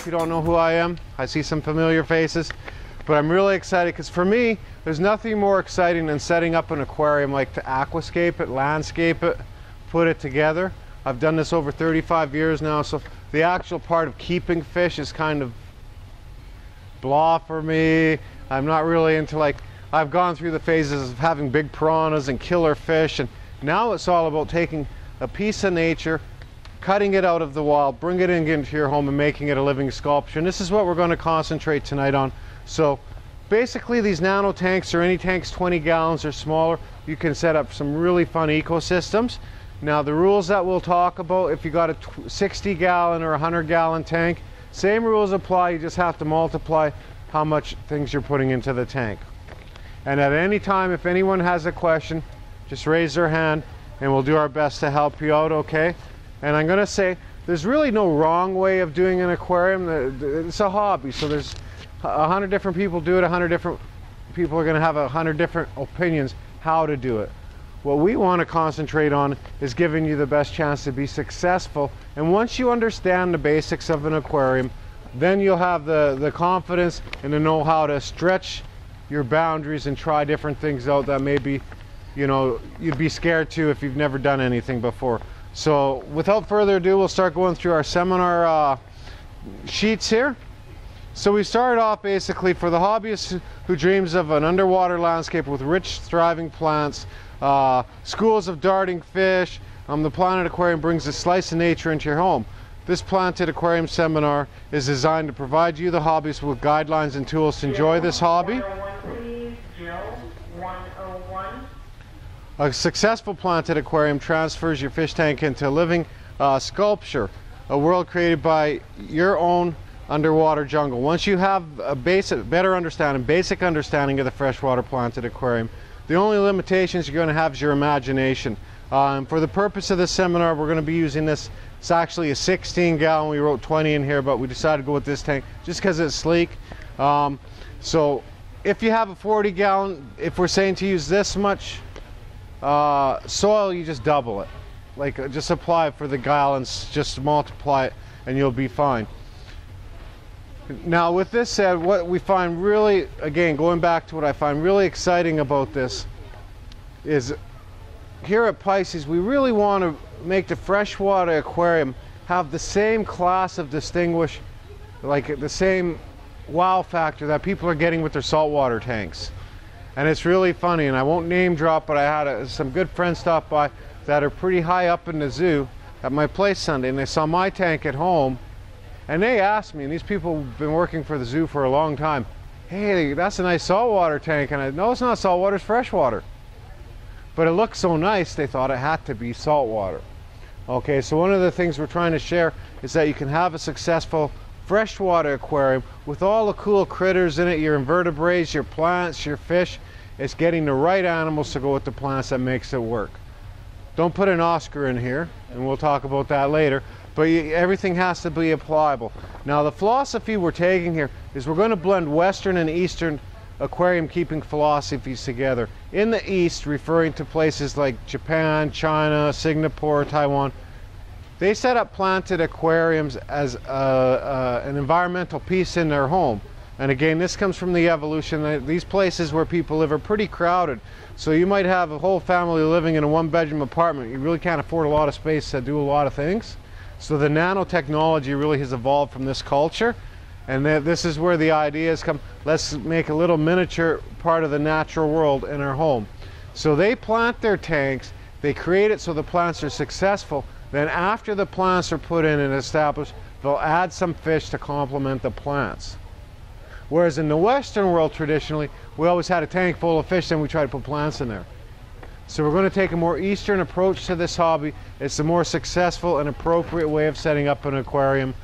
you don't know who I am. I see some familiar faces, but I'm really excited because for me, there's nothing more exciting than setting up an aquarium, like to aquascape it, landscape it, put it together. I've done this over 35 years now, so the actual part of keeping fish is kind of blah for me. I'm not really into, like, I've gone through the phases of having big piranhas and killer fish, and now it's all about taking a piece of nature, cutting it out of the wild, bring it into your home and making it a living sculpture. And this is what we're going to concentrate tonight on. So basically these nano tanks, or any tanks 20 gallons or smaller, you can set up some really fun ecosystems. Now the rules that we'll talk about, if you got a 60 gallon or 100 gallon tank, same rules apply. You just have to multiply how much things you're putting into the tank. And at any time, if anyone has a question, just raise their hand and we'll do our best to help you out, okay? And I'm gonna say, there's really no wrong way of doing an aquarium. It's a hobby, so there's 100 different people do it, 100 different people are gonna have 100 different opinions how to do it. What we want to concentrate on is giving you the best chance to be successful. And once you understand the basics of an aquarium, then you'll have the confidence and the know-how to stretch your boundaries and try different things out that maybe, you know, you'd be scared to if you've never done anything before. So without further ado, we'll start going through our seminar sheets here. So we started off basically for the hobbyist who dreams of an underwater landscape with rich, thriving plants, schools of darting fish. The Planet Aquarium brings a slice of nature into your home. This Planted Aquarium seminar is designed to provide you, the hobbyist, with guidelines and tools to enjoy this hobby. A successful Planted Aquarium transfers your fish tank into a living sculpture, a world created by your own underwater jungle. Once you have a basic understanding of the freshwater Planted Aquarium, the only limitations you're going to have is your imagination. For the purpose of this seminar, we're going to be using this. It's actually a 16 gallon. We wrote 20 in here, but we decided to go with this tank just because it's sleek. So if you have a 40 gallon, if we're saying to use this much soil, you just double it. Like, just apply it for the gallons, just multiply it and you'll be fine. Now with this said, what we find really, again, going back to what I find really exciting about this is, here at Pisces, we really want to make the freshwater aquarium have the same class of distinguish, like the same wow factor that people are getting with their saltwater tanks. And it's really funny, and I won't name drop, but I had some good friends stop by that are pretty high up in the zoo at my place Sunday, and they saw my tank at home. And they asked me, and these people have been working for the zoo for a long time, hey, that's a nice saltwater tank. And I, no, it's not saltwater, it's freshwater. But it looks so nice, they thought it had to be saltwater. Okay, so one of the things we're trying to share is that you can have a successful freshwater aquarium with all the cool critters in it, your invertebrates, your plants, your fish. It's getting the right animals to go with the plants that makes it work. Don't put an Oscar in here, and we'll talk about that later. But everything has to be applicable. Now the philosophy we're taking here is we're going to blend Western and Eastern aquarium keeping philosophies together. In the East, referring to places like Japan, China, Singapore, Taiwan, they set up planted aquariums as an environmental piece in their home. And again, this comes from the evolution. These places where people live are pretty crowded. So you might have a whole family living in a one-bedroom apartment. You really can't afford a lot of space to do a lot of things. So the nanotechnology really has evolved from this culture, and this is where the ideas come. Let's make a little miniature part of the natural world in our home. So they plant their tanks, they create it so the plants are successful. Then after the plants are put in and established, they'll add some fish to complement the plants. Whereas in the Western world, traditionally, we always had a tank full of fish, then we try to put plants in there. So we're going to take a more Eastern approach to this hobby. It's a more successful and appropriate way of setting up an aquarium.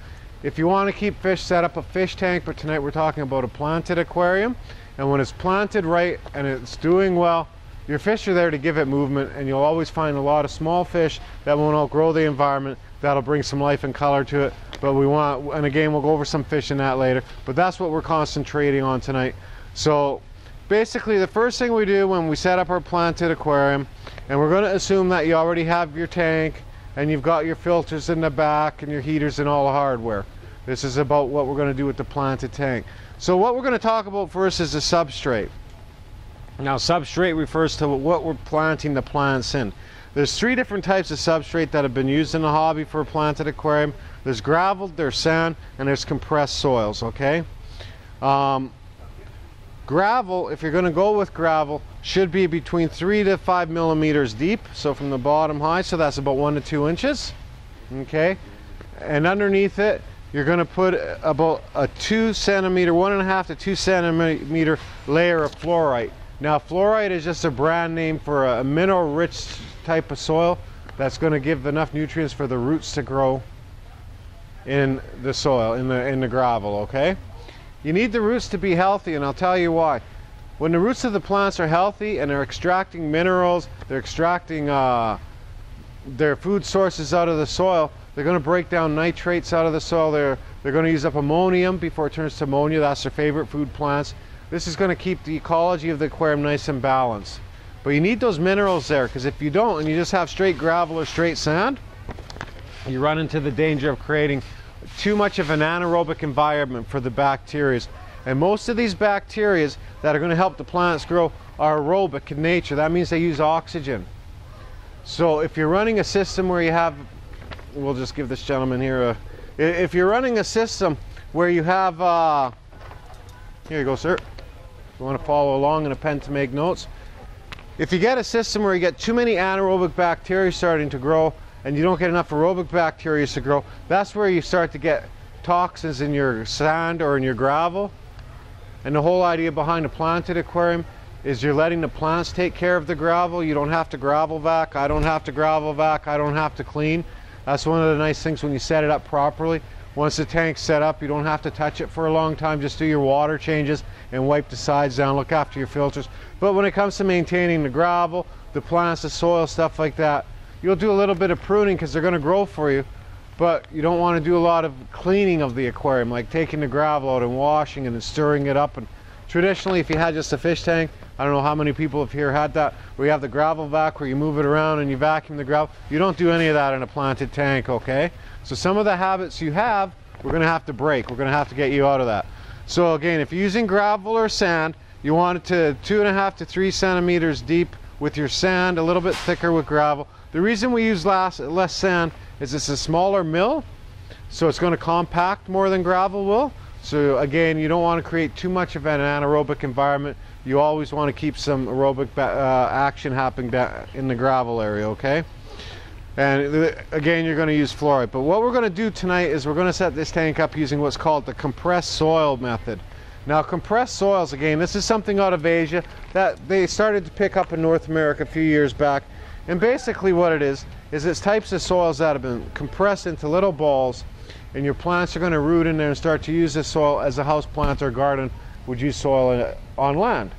If you want to keep fish, set up a fish tank, but tonight we're talking about a planted aquarium. And when it's planted right and it's doing well, your fish are there to give it movement, and you'll always find a lot of small fish that won't outgrow the environment. That'll bring some life and color to it. But we want, and again, we'll go over some fish in that later, but that's what we're concentrating on tonight. So basically the first thing we do when we set up our planted aquarium, and we're going to assume that you already have your tank and you've got your filters in the back and your heaters and all the hardware. This is about what we're going to do with the planted tank. So what we're going to talk about first is the substrate. Now, substrate refers to what we're planting the plants in. There's 3 different types of substrate that have been used in the hobby for a planted aquarium. There's gravel, there's sand, and there's compressed soils, okay? Gravel, if you're going to go with gravel, should be between 3 to 5 millimeters deep, so from the bottom high, so that's about 1 to 2 inches, okay? And underneath it, you're going to put about a 2 centimeter, 1.5 to 2 centimeter layer of fluorite. Now, fluorite is just a brand name for a mineral-rich type of soil that's going to give enough nutrients for the roots to grow in the soil, in the gravel, okay? You need the roots to be healthy, and I'll tell you why. When the roots of the plants are healthy and they're extracting minerals, they're extracting their food sources out of the soil, they're going to break down nitrates out of the soil. They're going to use up ammonium before it turns to ammonia. That's their favorite food plants. This is going to keep the ecology of the aquarium nice and balanced. But you need those minerals there, because if you don't and you just have straight gravel or straight sand, you run into the danger of creating too much of an anaerobic environment for the bacteria. And most of these bacteria that are going to help the plants grow are aerobic in nature. That means they use oxygen. So if you're running a system where you have, we'll just give this gentleman here if you're running a system where you have, here you go, sir. If you want to follow along and a pen to make notes. If you get a system where you get too many anaerobic bacteria starting to grow and you don't get enough aerobic bacteria to grow, that's where you start to get toxins in your sand or in your gravel. And the whole idea behind a planted aquarium is you're letting the plants take care of the gravel. You don't have to gravel vac. I don't have to gravel vac. I don't have to clean. That's one of the nice things when you set it up properly. Once the tank's set up, you don't have to touch it for a long time. Just do your water changes and wipe the sides down, look after your filters. But when it comes to maintaining the gravel, the plants, the soil, stuff like that, you'll do a little bit of pruning because they're going to grow for you. But you don't want to do a lot of cleaning of the aquarium, like taking the gravel out and washing and then stirring it up. And traditionally, if you had just a fish tank, I don't know how many people have here had that, where you have the gravel vac where you move it around and you vacuum the gravel. You don't do any of that in a planted tank, okay? So some of the habits you have, we're going to have to break. We're going to have to get you out of that. So again, if you're using gravel or sand, you want it to 2.5 to 3 centimeters deep with your sand, a little bit thicker with gravel. The reason we use less sand is it's a smaller mill, so it's going to compact more than gravel will. So again, you don't want to create too much of an anaerobic environment. You always want to keep some aerobic action happening in the gravel area, okay? And again, you're going to use fluoride. But what we're going to do tonight is we're going to set this tank up using what's called the compressed soil method. Now, compressed soils, again, this is something out of Asia that they started to pick up in North America a few years back. And basically what it is it's types of soils that have been compressed into little balls, and your plants are going to root in there and start to use this soil as a house plant or garden would use soil on land.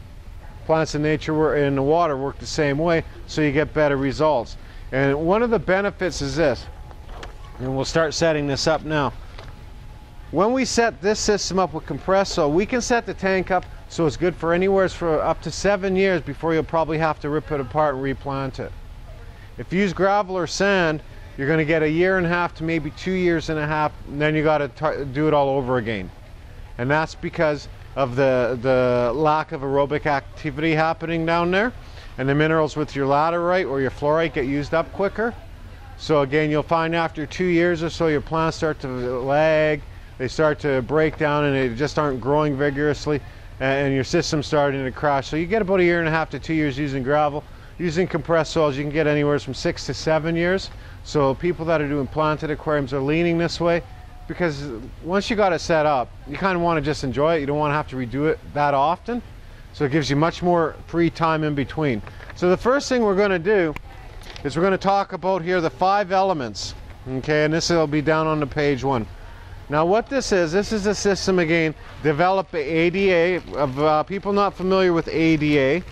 Plants in nature in the water work the same way, so you get better results. And one of the benefits is this, and we'll start setting this up now. When we set this system up with compressed soil, we can set the tank up so it's good for anywhere for up to 7 years before you'll probably have to rip it apart and replant it. If you use gravel or sand, you're going to get 1.5 years to maybe 2.5 years, and then you got to do it all over again. And that's because of the lack of aerobic activity happening down there, and the minerals with your laterite or your fluorite get used up quicker. So again, you'll find after 2 years or so your plants start to lag, they start to break down, and they just aren't growing vigorously, and your system's starting to crash. So you get about 1.5 years to 2 years using gravel. Using compressed soils, you can get anywhere from 6 to 7 years. So people that are doing planted aquariums are leaning this way, because once you got it set up, you kind of want to just enjoy it. You don't want to have to redo it that often. So it gives you much more free time in between. So the first thing we're going to do is we're going to talk about here the 5 elements. Okay, and this will be down on the page 1. Now what this is a system, again, developed by ADA, of people not familiar with ADA.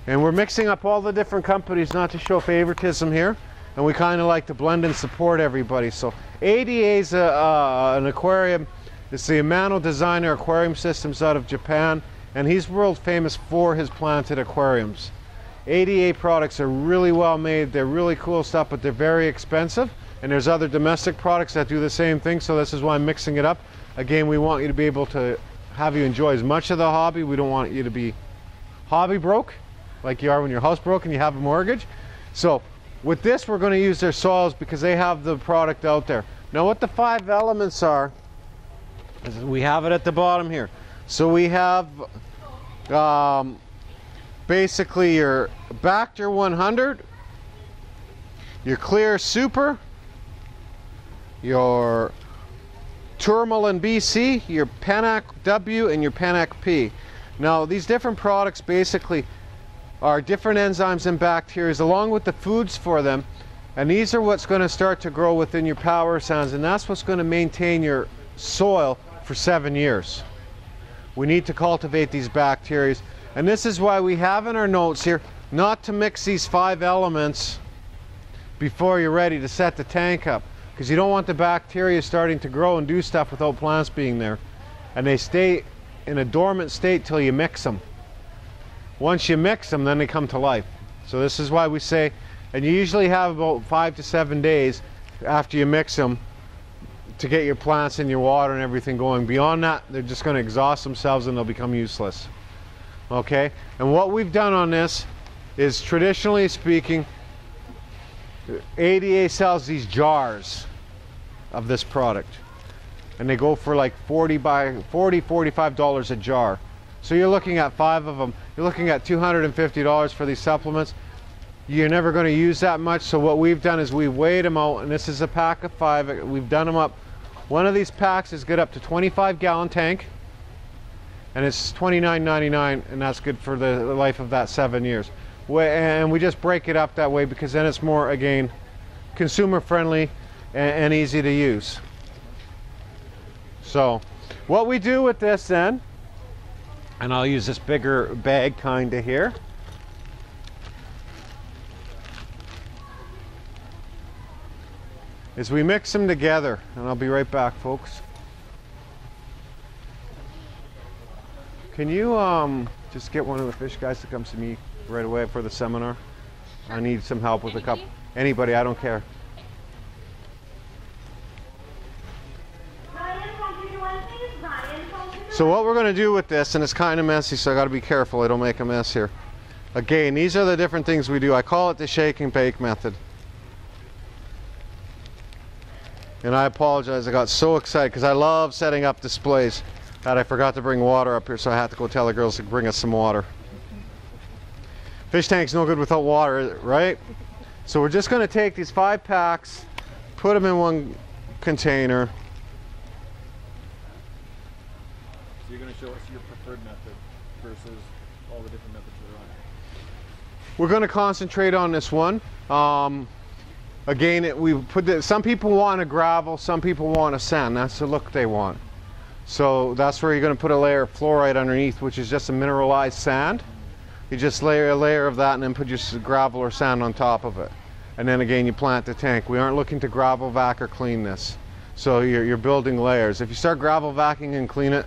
And we're mixing up all the different companies, not to show favoritism here. And we kind of like to blend and support everybody. So ADA is an aquarium. It's the Amano Designer Aquarium Systems out of Japan. And he's world famous for his planted aquariums. ADA products are really well made. They're really cool stuff, but they're very expensive. and there's other domestic products that do the same thing, so this is why I'm mixing it up. Again, we want you to be able to have you enjoy as much of the hobby. We don't want you to be hobby broke like you are when your house broke and you have a mortgage. So with this, we're going to use their soils because they have the product out there. Now what the 5 elements are, is we have it at the bottom here. So we have basically your Bacter 100, your Clear Super, your Tourmaline BC, your Panac W, and your Panac P. Now these different products basically are different enzymes and bacteria along with the foods for them, and these are what's going to start to grow within your power sands, and that's what's going to maintain your soil for 7 years. We need to cultivate these bacteria, and this is why we have in our notes here not to mix these 5 elements before you're ready to set the tank up, because you don't want the bacteria starting to grow and do stuff without plants being there, and they stay in a dormant state till you mix them. Once you mix them, then they come to life. So this is why we say, and you usually have about 5 to 7 days after you mix them to get your plants and your water and everything going. Beyond that, they're just going to exhaust themselves and they'll become useless. Okay, and what we've done on this is, traditionally speaking, ADA sells these jars of this product, and they go for like $45 a jar. So you're looking at 5 of them. You're looking at $250 for these supplements. You're never going to use that much, so what we've done is we've weighed them out, and this is a pack of 5. We've done them up. One of these packs is good up to 25-gallon tank, and it's $29.99, and that's good for the life of that 7 years. And we just break it up that way because then it's more, again, consumer friendly and easy to use. So what we do with this then, and I'll use this bigger bag kind of here. Is we mix them together, and I'll be right back, folks. Can you just get one of the fish guys to come to me right away for the seminar? I need some help with a couple. Anybody, I don't care. So what we're going to do with this, and it's kind of messy, so I got to be careful I don't make a mess here. Again, these are the different things we do. I call it the shake and bake method. And I apologize, I got so excited because I love setting up displays that I forgot to bring water up here, so I had to go tell the girls to bring us some water. Fish tank's no good without water, right? So we're just going to take these 5 packs, put them in one container. So you're going to show us your preferred method versus all the different methods that are on here. We're going to concentrate on this one. Again, we put some people want a gravel, some people want a sand. That's the look they want. So that's where you're going to put a layer of fluoride underneath, which is just a mineralized sand. You just layer a layer of that and then put your gravel or sand on top of it. And then again, you plant the tank. We aren't looking to gravel vac or clean this. So you're building layers. If you start gravel vacuuming and clean it,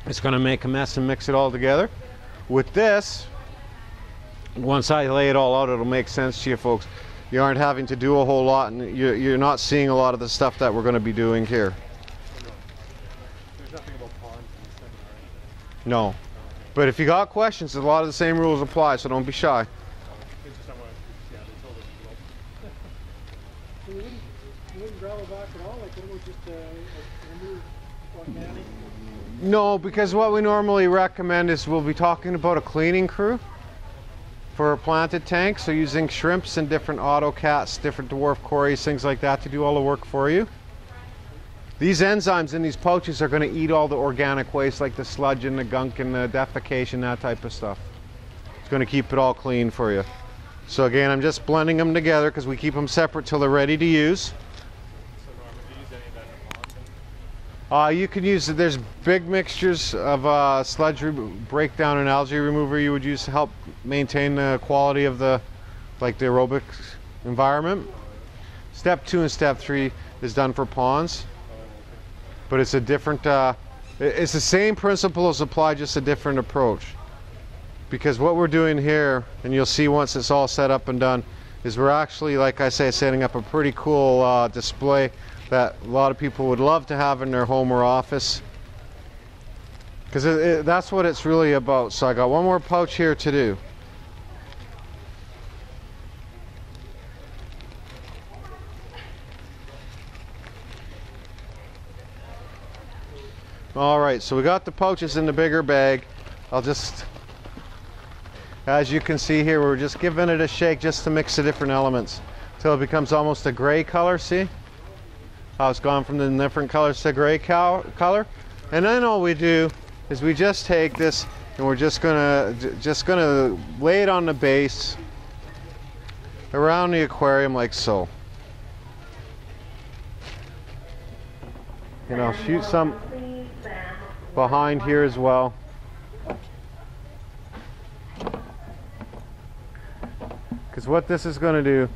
it's going to make a mess and mix it all together. With this, once I lay it all out, it'll make sense to you folks. You aren't having to do a whole lot, and you're not seeing a lot of the stuff that we're going to be doing here. There's nothing about ponds and stuff, right? No. But if you got questions, a lot of the same rules apply, so don't be shy. It's just someone, yeah, they told us to go. So you wouldn't gravel back at all? Like, what just remove organic? No, because what we normally recommend is we'll be talking about a cleaning crew for a planted tank, so using shrimps and different autocats, different dwarf cories, things like that to do all the work for you. These enzymes in these pouches are going to eat all the organic waste like the sludge and the gunk and the defecation, that type of stuff. It's going to keep it all clean for you. So again, I'm just blending them together because we keep them separate till they're ready to use. So Norman, do you use any of that in ponds? You can use, there's big mixtures of sludge breakdown and algae remover you would use to help maintain the quality of the aerobic environment. Step 2 and step 3 is done for ponds, but it's a different, it's the same principles apply, just a different approach. Because what we're doing here, and you'll see once it's all set up and done, is we're actually, like I say, setting up a pretty cool display that a lot of people would love to have in their home or office, because that's what it's really about. So I got one more pouch here to do. Alright, so we got the pouches in the bigger bag. I'll just, as you can see here, we're just giving it a shake just to mix the different elements till it becomes almost a gray color. See how it's gone from the different colors to gray color? And then all we do is we just take this and we're just gonna lay it on the base around the aquarium like so. And I'll shoot some behind here as well. Because what this is going to do,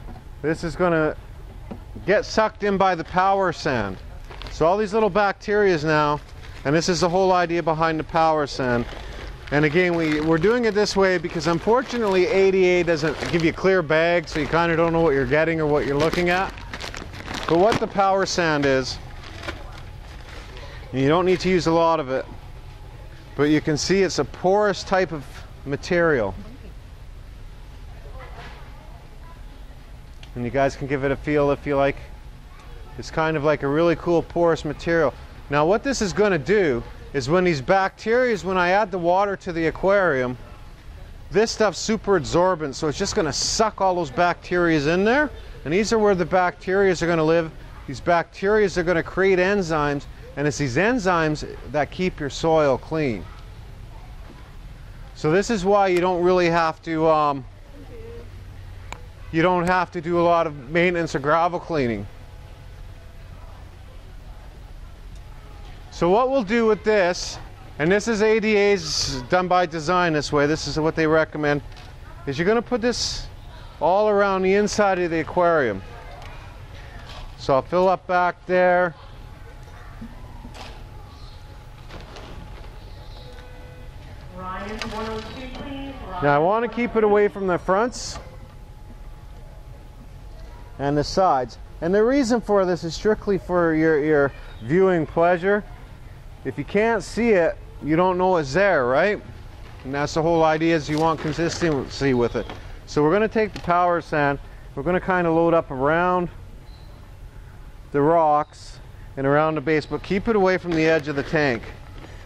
this is going to get sucked in by the power sand. So all these little bacteria now, and this is the whole idea behind the power sand. And again, we're doing it this way because unfortunately ADA doesn't give you a clear bag, so you kind of don't know what you're getting or what you're looking at. But what the power sand is, and you don't need to use a lot of it, but you can see it's a porous type of material. And you guys can give it a feel if you like. It's kind of like a really cool porous material. Now what this is going to do is when these bacteria, when I add the water to the aquarium, this stuff's super absorbent, so it's just going to suck all those bacteria in there. And these are where the bacteria are going to live. These bacteria are going to create enzymes, and it's these enzymes that keep your soil clean. So this is why you don't really have to do a lot of maintenance or gravel cleaning. So what we'll do with this, and this is ADA's done by design this way, this is what they recommend, is you're going to put this all around the inside of the aquarium. So I'll fill up back there. Ryan, 102, please. Now I want to keep it away from the fronts and the sides. And the reason for this is strictly for your viewing pleasure. If you can't see it, you don't know it's there, right? And that's the whole idea, is you want consistency with it. So we're going to take the power sand, we're going to kind of load up around the rocks and around the base, but keep it away from the edge of the tank.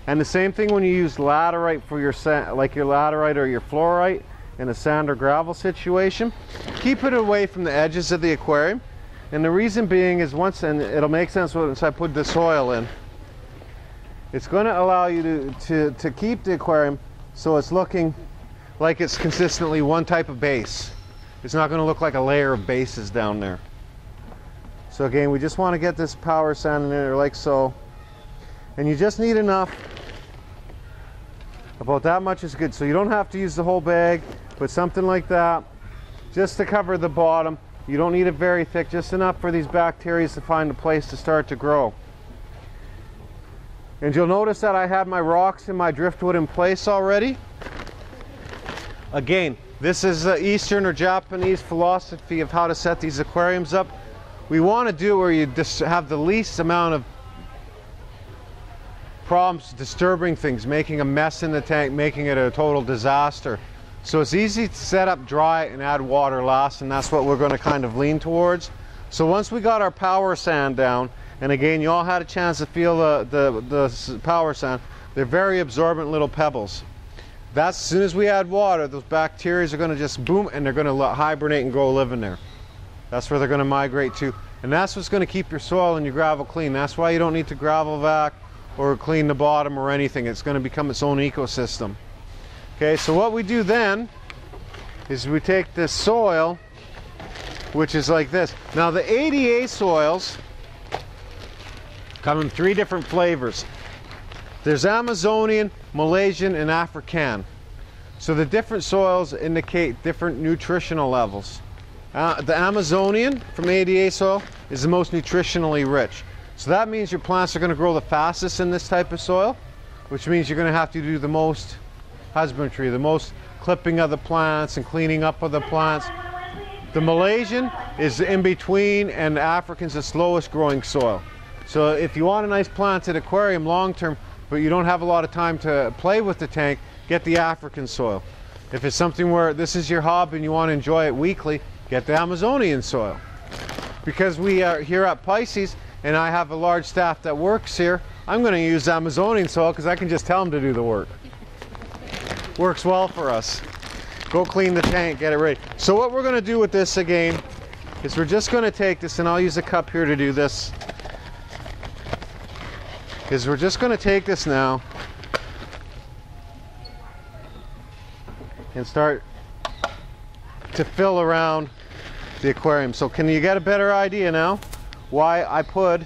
And the same thing when you use laterite for your sand, like your laterite or your fluorite in a sand or gravel situation. Keep it away from the edges of the aquarium. And the reason being is and it'll make sense once I put the soil in, it's going to allow you to keep the aquarium so it's looking like it's consistently one type of base. It's not going to look like a layer of bases down there. So again, we just want to get this power sand in there like so. And you just need enough. About that much is good. So you don't have to use the whole bag, but something like that, just to cover the bottom. You don't need it very thick, just enough for these bacteria to find a place to start to grow. And you'll notice that I have my rocks and my driftwood in place already. Again, this is the Eastern or Japanese philosophy of how to set these aquariums up. We want to do it where you just have the least amount of problems disturbing things, making a mess in the tank, making it a total disaster. So it's easy to set up dry and add water last, and that's what we're going to kind of lean towards. So once we got our power sand down, and again, you all had a chance to feel the power sand, they're very absorbent little pebbles. That's as soon as we add water, those bacteria are going to just boom, and they're going to hibernate and go live in there. That's where they're going to migrate to. And that's what's going to keep your soil and your gravel clean. That's why you don't need to gravel vac or clean the bottom or anything. It's going to become its own ecosystem. Okay, so what we do then is we take this soil, which is like this. Now the ADA soils come in 3 different flavors. There's Amazonian, Malaysian, and African. So the different soils indicate different nutritional levels. The Amazonian from ADA soil is the most nutritionally rich. So that means your plants are going to grow the fastest in this type of soil, which means you're going to have to do the most husbandry, the most clipping of the plants and cleaning up of the plants. The Malaysian is in between, and the African's the slowest growing soil. So if you want a nice planted aquarium long term, but you don't have a lot of time to play with the tank, get the African soil. If it's something where this is your hobby and you want to enjoy it weekly, get the Amazonian soil. Because we are here at Pisces, and I have a large staff that works here, I'm going to use Amazonian soil because I can just tell them to do the work. Works well for us. Go clean the tank, get it ready. So what we're going to do with this again is we're just going to take this, and I'll use a cup here to do this, is we're just going to take this now and start to fill around the aquarium. So can you get a better idea now why I put,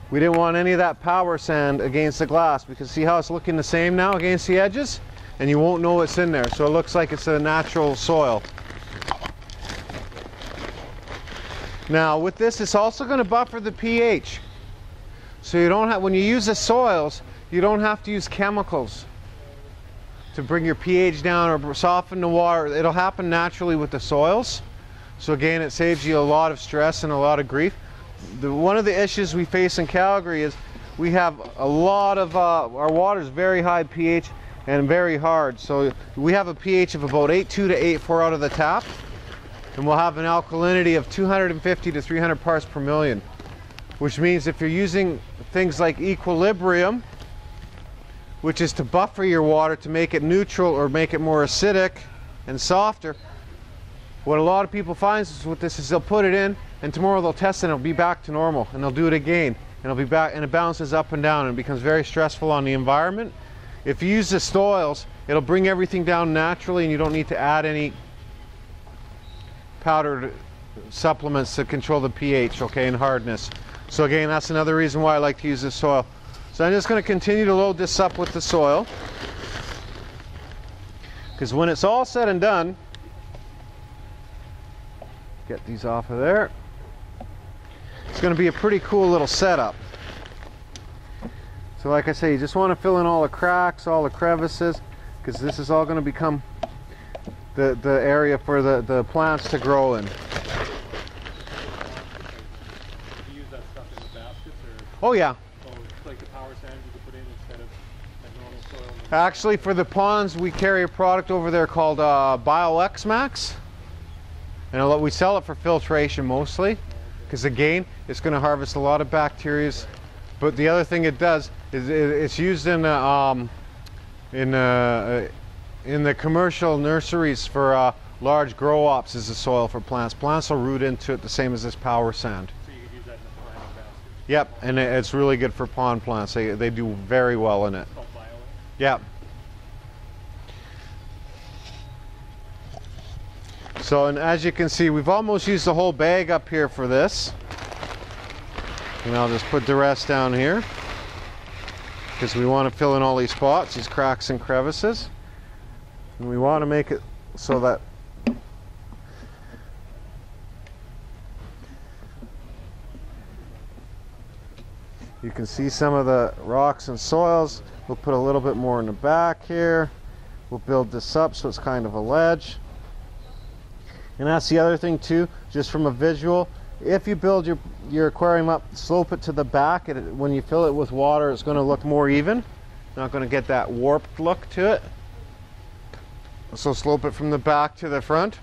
we didn't want any of that power sand against the glass, because see how it's looking the same now against the edges, and you won't know what's in there, so it looks like it's a natural soil. Now with this, it's also going to buffer the pH, so you don't have, when you use the soils, you don't have to use chemicals to bring your pH down or soften the water. It'll happen naturally with the soils. So again, it saves you a lot of stress and a lot of grief. One of the issues we face in Calgary is we have a lot of, our water is very high pH and very hard. So we have a pH of about 8.2 to 8.4 out of the tap. And we'll have an alkalinity of 250 to 300 parts per million. Which means if you're using things like equilibrium, which is to buffer your water to make it neutral or make it more acidic and softer, what a lot of people find with this is they'll put it in, and tomorrow they'll test it and it'll be back to normal, and they'll do it again and it'll be back, and it bounces up and down and it becomes very stressful on the environment. If you use the soils, it'll bring everything down naturally, and you don't need to add any powdered supplements to control the pH, okay, and hardness. So again, that's another reason why I like to use this soil. So I'm just going to continue to load this up with the soil, because when it's all said and done, get these off of there, it's going to be a pretty cool little setup. So like I say, you just want to fill in all the cracks, all the crevices, because this is all going to become the area for the plants to grow in. Do you use that stuff in the baskets, or? Oh yeah. Oh, it's like the power sand you could put in instead of like normal soil? Actually, for the ponds, we carry a product over there called BioX Max, and we sell it for filtration mostly, because again, it's going to harvest a lot of bacteria. But the other thing it does is it's used in the commercial nurseries for large grow ops as a soil for plants. Plants will root into it the same as this power sand. So you could use that in the planting basket? Yep, and it's really good for pond plants. They do very well in it. It's called BioX? Yep. So, and as you can see, we've almost used the whole bag up here for this. And I'll just put the rest down here, because we want to fill in all these spots, these cracks and crevices. And we want to make it so that you can see some of the rocks and soils. We'll put a little bit more in the back here. We'll build this up so it's kind of a ledge. And that's the other thing too, just from a visual. If you build your aquarium up, slope it to the back, when you fill it with water, it's going to look more even. Not going to get that warped look to it. So slope it from the back to the front.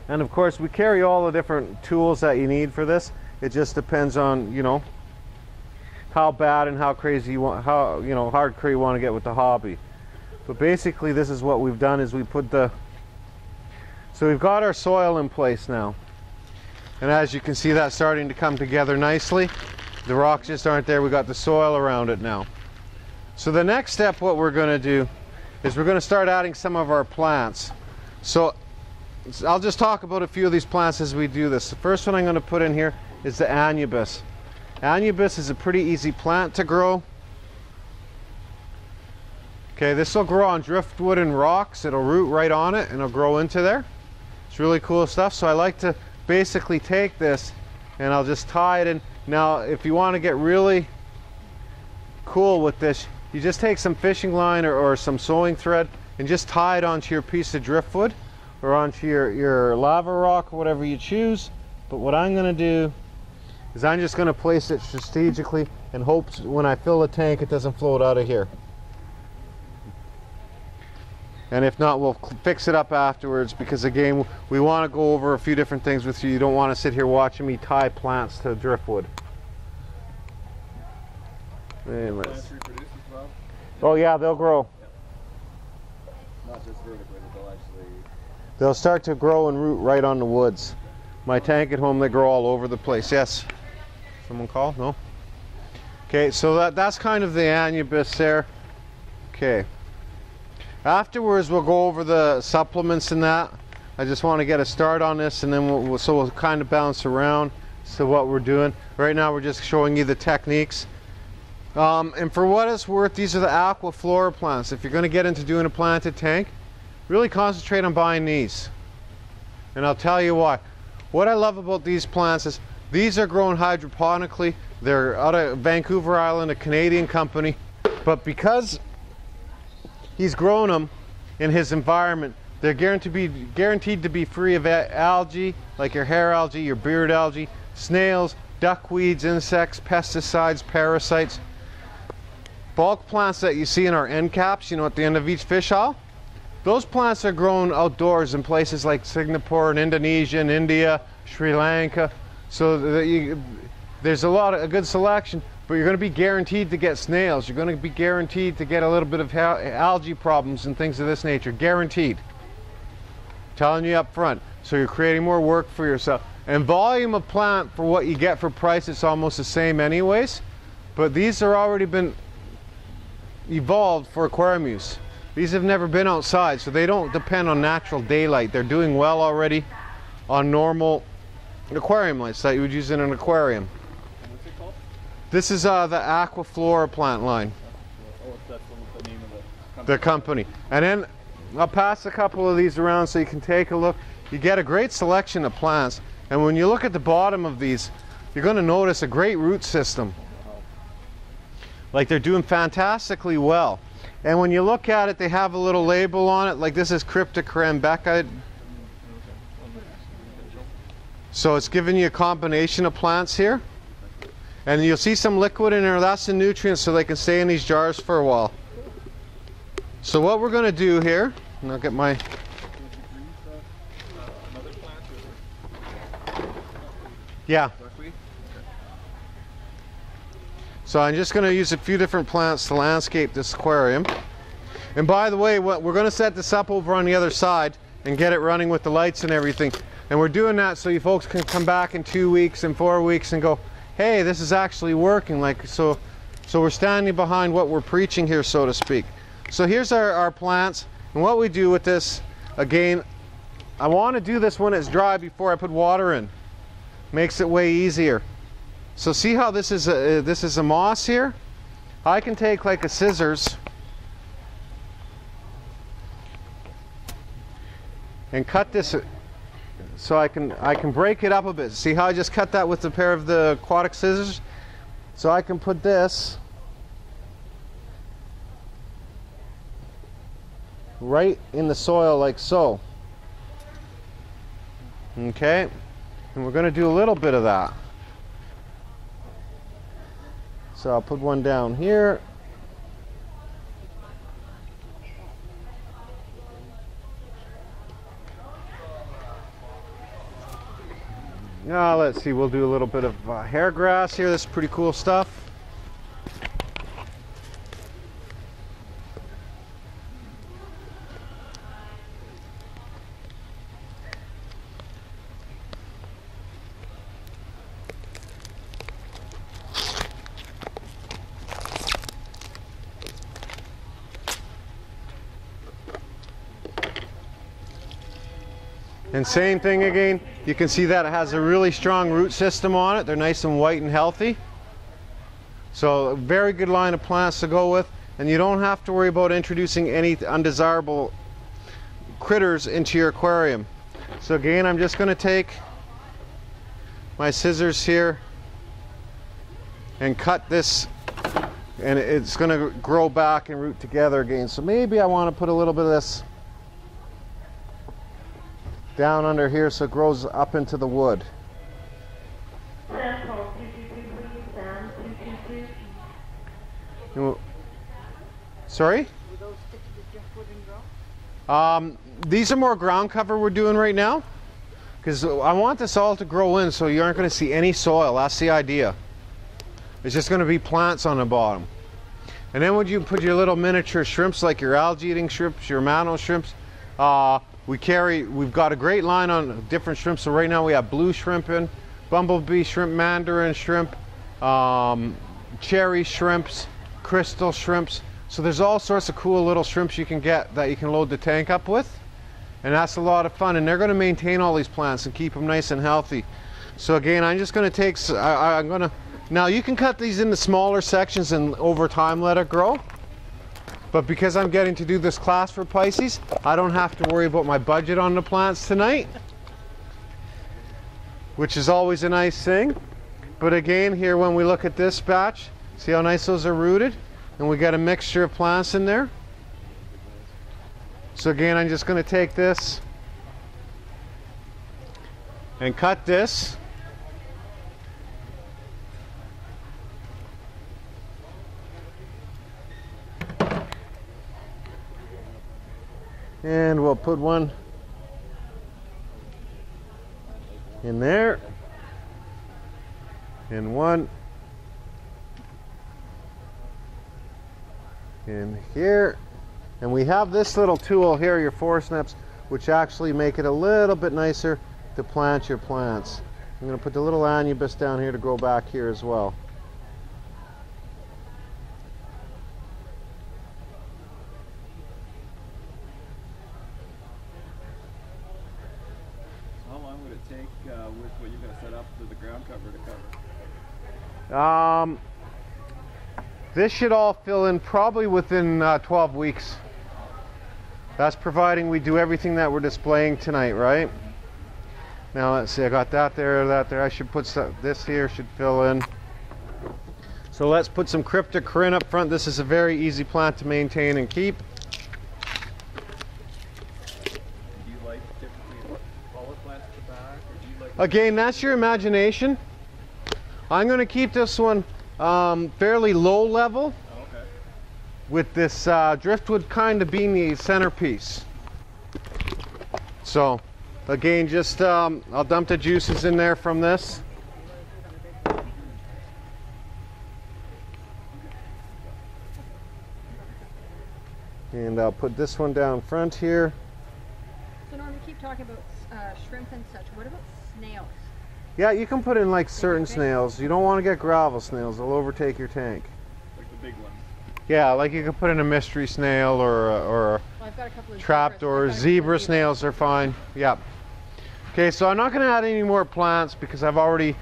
And of course, we carry all the different tools that you need for this. It just depends on, you know, how bad and how crazy you want, how, you know, hardcore you want to get with the hobby. But basically, this is what we've done, is we put so we've got our soil in place now. And as you can see, that's starting to come together nicely. The rocks just aren't there. We got the soil around it now. So the next step, what we're going to do is we're going to start adding some of our plants. So I'll just talk about a few of these plants as we do this. The first one I'm going to put in here is the Anubis. Anubis is a pretty easy plant to grow. Okay, this will grow on driftwood and rocks. It'll root right on it and it'll grow into there. It's really cool stuff. So I like to basically take this and I'll just tie it in. Now if you want to get really cool with this, you just take some fishing line or some sewing thread and just tie it onto your piece of driftwood or onto your lava rock or whatever you choose. But what I'm going to do is I'm just going to place it strategically and hope when I fill the tank it doesn't float out of here. And if not, we'll fix it up afterwards, because again, we want to go over a few different things with you. You don't want to sit here watching me tie plants to driftwood. And Plants reproduce as well? oh yeah, they'll grow. Not just vertically, but they'll actually... They'll start to grow and root right on the woods. My tank at home, they grow all over the place. Yes? Someone call? No? Okay, so that's kind of the anubis there. Okay. Afterwards, we'll go over the supplements and that. I just want to get a start on this, and then we'll kind of bounce around to what we're doing. Right now, we're just showing you the techniques. And for what it's worth, these are the aquaflora plants. If you're going to get into doing a planted tank, really concentrate on buying these. And I'll tell you why. What I love about these plants is these are grown hydroponically. They're out of Vancouver Island, a Canadian company. But because he's grown them in his environment, they're guaranteed to be free of algae, like your hair algae, your beard algae, snails, duckweeds, insects, pesticides, parasites. Bulk plants that you see in our end caps, you know, at the end of each fish haul, those plants are grown outdoors in places like Singapore and Indonesia and India, Sri Lanka. So that there's a good selection, but you're going to be guaranteed to get snails. You're going to be guaranteed to get a little bit of algae problems and things of this nature. Guaranteed. Telling you up front. So you're creating more work for yourself. And volume of plant for what you get for price, it's almost the same anyways. But these are already been evolved for aquarium use. These have never been outside, so they don't depend on natural daylight. They're doing well already on normal aquarium lights that you would use in an aquarium. What's it called? This is the Aquaflora plant line. Oh, that's the name of the company. The company. And then I'll pass a couple of these around so you can take a look. You get a great selection of plants, and when you look at the bottom of these, you're going to notice a great root system. Like, they're doing fantastically well. And when you look at it, they have a little label on it, like this is Cryptocarambecca. So it's giving you a combination of plants here. And you'll see some liquid in there. That's the nutrients, so they can stay in these jars for a while. So what we're going to do here, and I'll get my... Yeah. So I'm just going to use a few different plants to landscape this aquarium. And by the way, we're going to set this up over on the other side and get it running with the lights and everything. And we're doing that so you folks can come back in 2 weeks and 4 weeks and go, hey, this is actually working. Like, so we're standing behind what we're preaching here, so to speak. So here's our plants. And what we do with this, again, I want to do this when it's dry before I put water in. Makes it way easier. So see how this is a moss here? I can take like a scissors and cut this so I can break it up a bit. See how I just cut that with a pair of the aquatic scissors? So I can put this right in the soil like so. Okay? And we're going to do a little bit of that. So I'll put one down here. Now let's see, we'll do a little bit of hair grass here. This is pretty cool stuff. And same thing again, you can see that it has a really strong root system on it. They're nice and white and healthy. So a very good line of plants to go with, and you don't have to worry about introducing any undesirable critters into your aquarium. So again, I'm just going to take my scissors here and cut this and it's going to grow back and root together again. So maybe I want to put a little bit of this down under here so it grows up into the wood. Sample 222, please. Sam 222. Sorry? Will those stick to the driftwood and grow? These are more ground cover we're doing right now, because I want this all to grow in so you aren't going to see any soil. That's the idea. It's just going to be plants on the bottom. And then when you put your little miniature shrimps, like your algae eating shrimps, your mano shrimps, we've got a great line on different shrimps. So right now we have blue shrimp in, bumblebee shrimp, mandarin shrimp, cherry shrimps, crystal shrimps. So there's all sorts of cool little shrimps you can get that you can load the tank up with. And that's a lot of fun. And they're going to maintain all these plants and keep them nice and healthy. So again, I'm just going to take, now you can cut these into smaller sections and over time let it grow. But because I'm getting to do this class for Pisces, I don't have to worry about my budget on the plants tonight, which is always a nice thing. But again, here when we look at this batch, see how nice those are rooted? And we got a mixture of plants in there. So again, I'm just going to take this and cut this. And we'll put one in there, and one in here. And we have this little tool here, your forceps, which actually make it a little bit nicer to plant your plants. I'm going to put the little anubis down here to grow back here as well. How long would it take with what you're going to set up for the ground cover to cover? This should all fill in probably within 12 weeks. That's providing we do everything that we're displaying tonight, right? Now let's see, I got that there, that there. I should put this here should fill in. So let's put some cryptocorinne up front. This is a very easy plant to maintain and keep. Do you like typically taller plants at the back, or do you like? Again, that's your imagination. I'm going to keep this one fairly low level, Okay. with this driftwood kind of being the centerpiece. So again, just I'll dump the juices in there from this. And I'll put this one down front here. So Norm, you keep talking about shrimp and such. What about snails? Yeah, you can put in like certain snails. You don't want to get gravel snails. They'll overtake your tank. Like the big ones. Yeah, like you can put in a mystery snail or Well, I've got a couple of trapped zebras. or I've got a couple zebra of snails are fine. Yep. Okay, so I'm not going to add any more plants because I've already...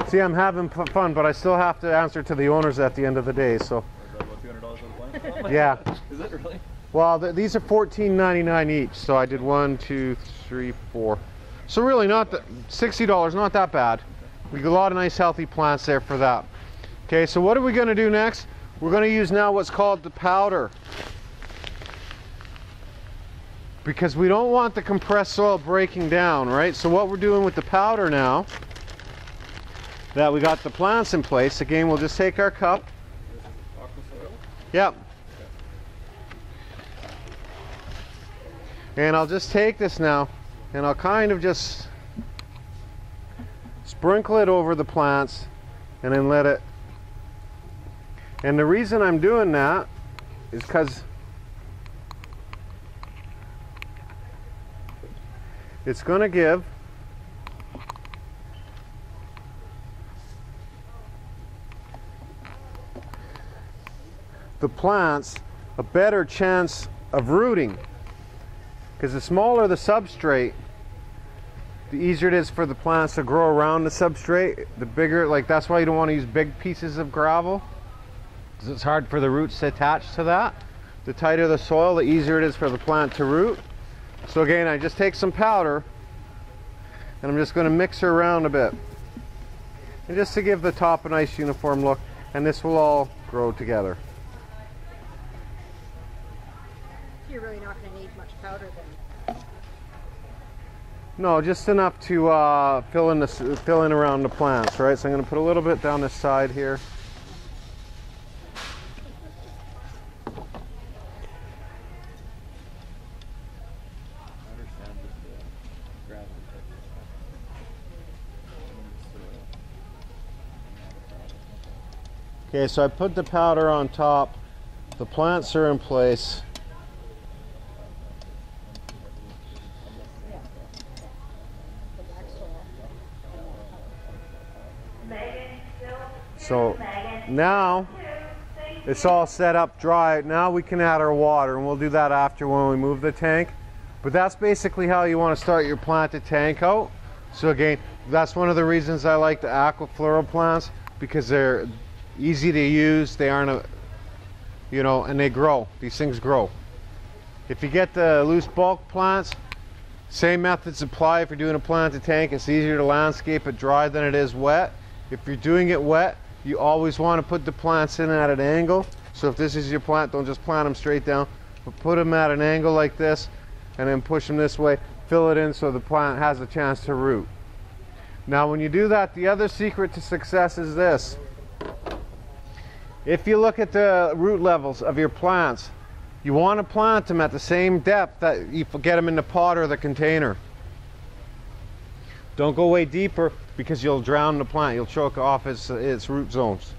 See, I'm having fun, but I still have to answer to the owners at the end of the day, so... Is that about $200 worth of plants? Yeah. Is it really? Well, these are $14.99 each, so I did 1, 2, 3, 4. So really not $60, not that bad. We got a lot of nice healthy plants there for that. Okay, so what are we going to do next? We're going to use now what's called the powder. Because we don't want the compressed soil breaking down, right? So what we're doing with the powder now, that we got the plants in place, again, we'll just take our cup. This is aqua soil? Yep. And I'll just take this now and I'll kind of just sprinkle it over the plants and then let it. And the reason I'm doing that is because it's going to give the plants a better chance of rooting. Because the smaller the substrate, the easier it is for the plants to grow around the substrate. The bigger, like that's why you don't want to use big pieces of gravel, because it's hard for the roots to attach to that. The tighter the soil, the easier it is for the plant to root. So again, I just take some powder and I'm just going to mix her around a bit. and just to give the top a nice uniform look, and this will all grow together. You're really not going to need much powder then. No, just enough to fill in around the plants, right? So I'm going to put a little bit down this side here. Okay, so I put the powder on top. The plants are in place. So now it's all set up dry. Now we can add our water, and we'll do that after when we move the tank. But that's basically how you want to start your planted tank out. So again, that's one of the reasons I like the aquafloral plants, because they're easy to use. They aren't and they grow. These things grow. If you get the loose bulk plants, same methods apply. If you're doing a planted tank, it's easier to landscape it dry than it is wet. If you're doing it wet, you always want to put the plants in at an angle. So if this is your plant, don't just plant them straight down, but put them at an angle like this, and then push them this way, fill it in so the plant has a chance to root. Now when you do that, the other secret to success is this. If you look at the root levels of your plants, you want to plant them at the same depth that you get them in the pot or the container. Don't go way deeper, because you'll drown the plant. You'll choke off its root zones.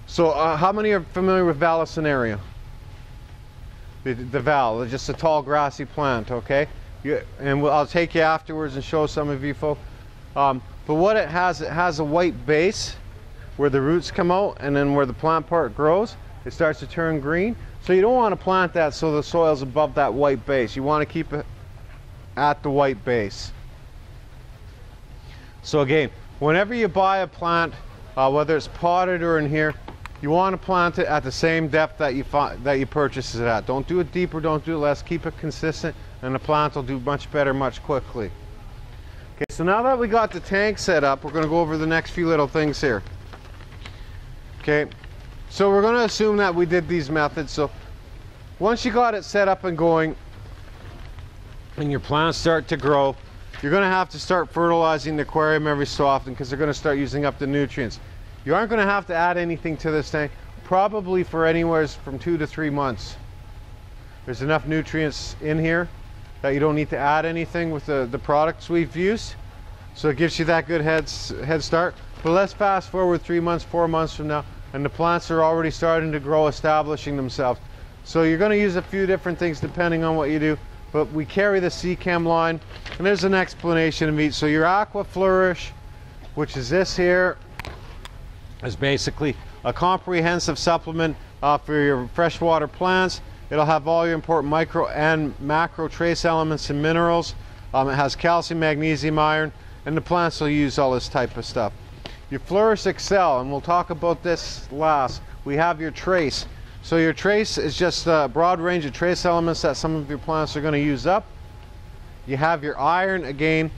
So how many are familiar with Vallisneria? The val, just a tall grassy plant, okay? I'll take you afterwards and show some of you folks. But what it has a white base where the roots come out, and then where the plant part grows, it starts to turn green. So you don't want to plant that so the soil's above that white base. You want to keep it at the white base. So again, whenever you buy a plant, whether it's potted or in here, you want to plant it at the same depth that you purchase it at. Don't do it deeper, don't do it less. Keep it consistent, and the plant will do much better much quickly. Okay, so now that we got the tank set up, we're going to go over the next few little things here. Okay, so we're going to assume that we did these methods. So once you got it set up and going, and your plants start to grow, you're going to have to start fertilizing the aquarium every so often, because they're going to start using up the nutrients. You aren't going to have to add anything to this tank, probably for anywhere from 2 to 3 months. There's enough nutrients in here that you don't need to add anything with the products we've used. So it gives you that good head start. But let's fast forward 3 months, 4 months from now, and the plants are already starting to grow, establishing themselves. So you're going to use a few different things depending on what you do. But we carry the CChem line, and there's an explanation of each. So your Aqua Flourish, which is this here, is basically a comprehensive supplement for your freshwater plants. It'll have all your important micro and macro trace elements and minerals. It has calcium, magnesium, iron, and the plants will use all this type of stuff. Your Flourish Excel, and we'll talk about this last. We have your trace. So your trace is just a broad range of trace elements that some of your plants are going to use up. You have your iron. Again,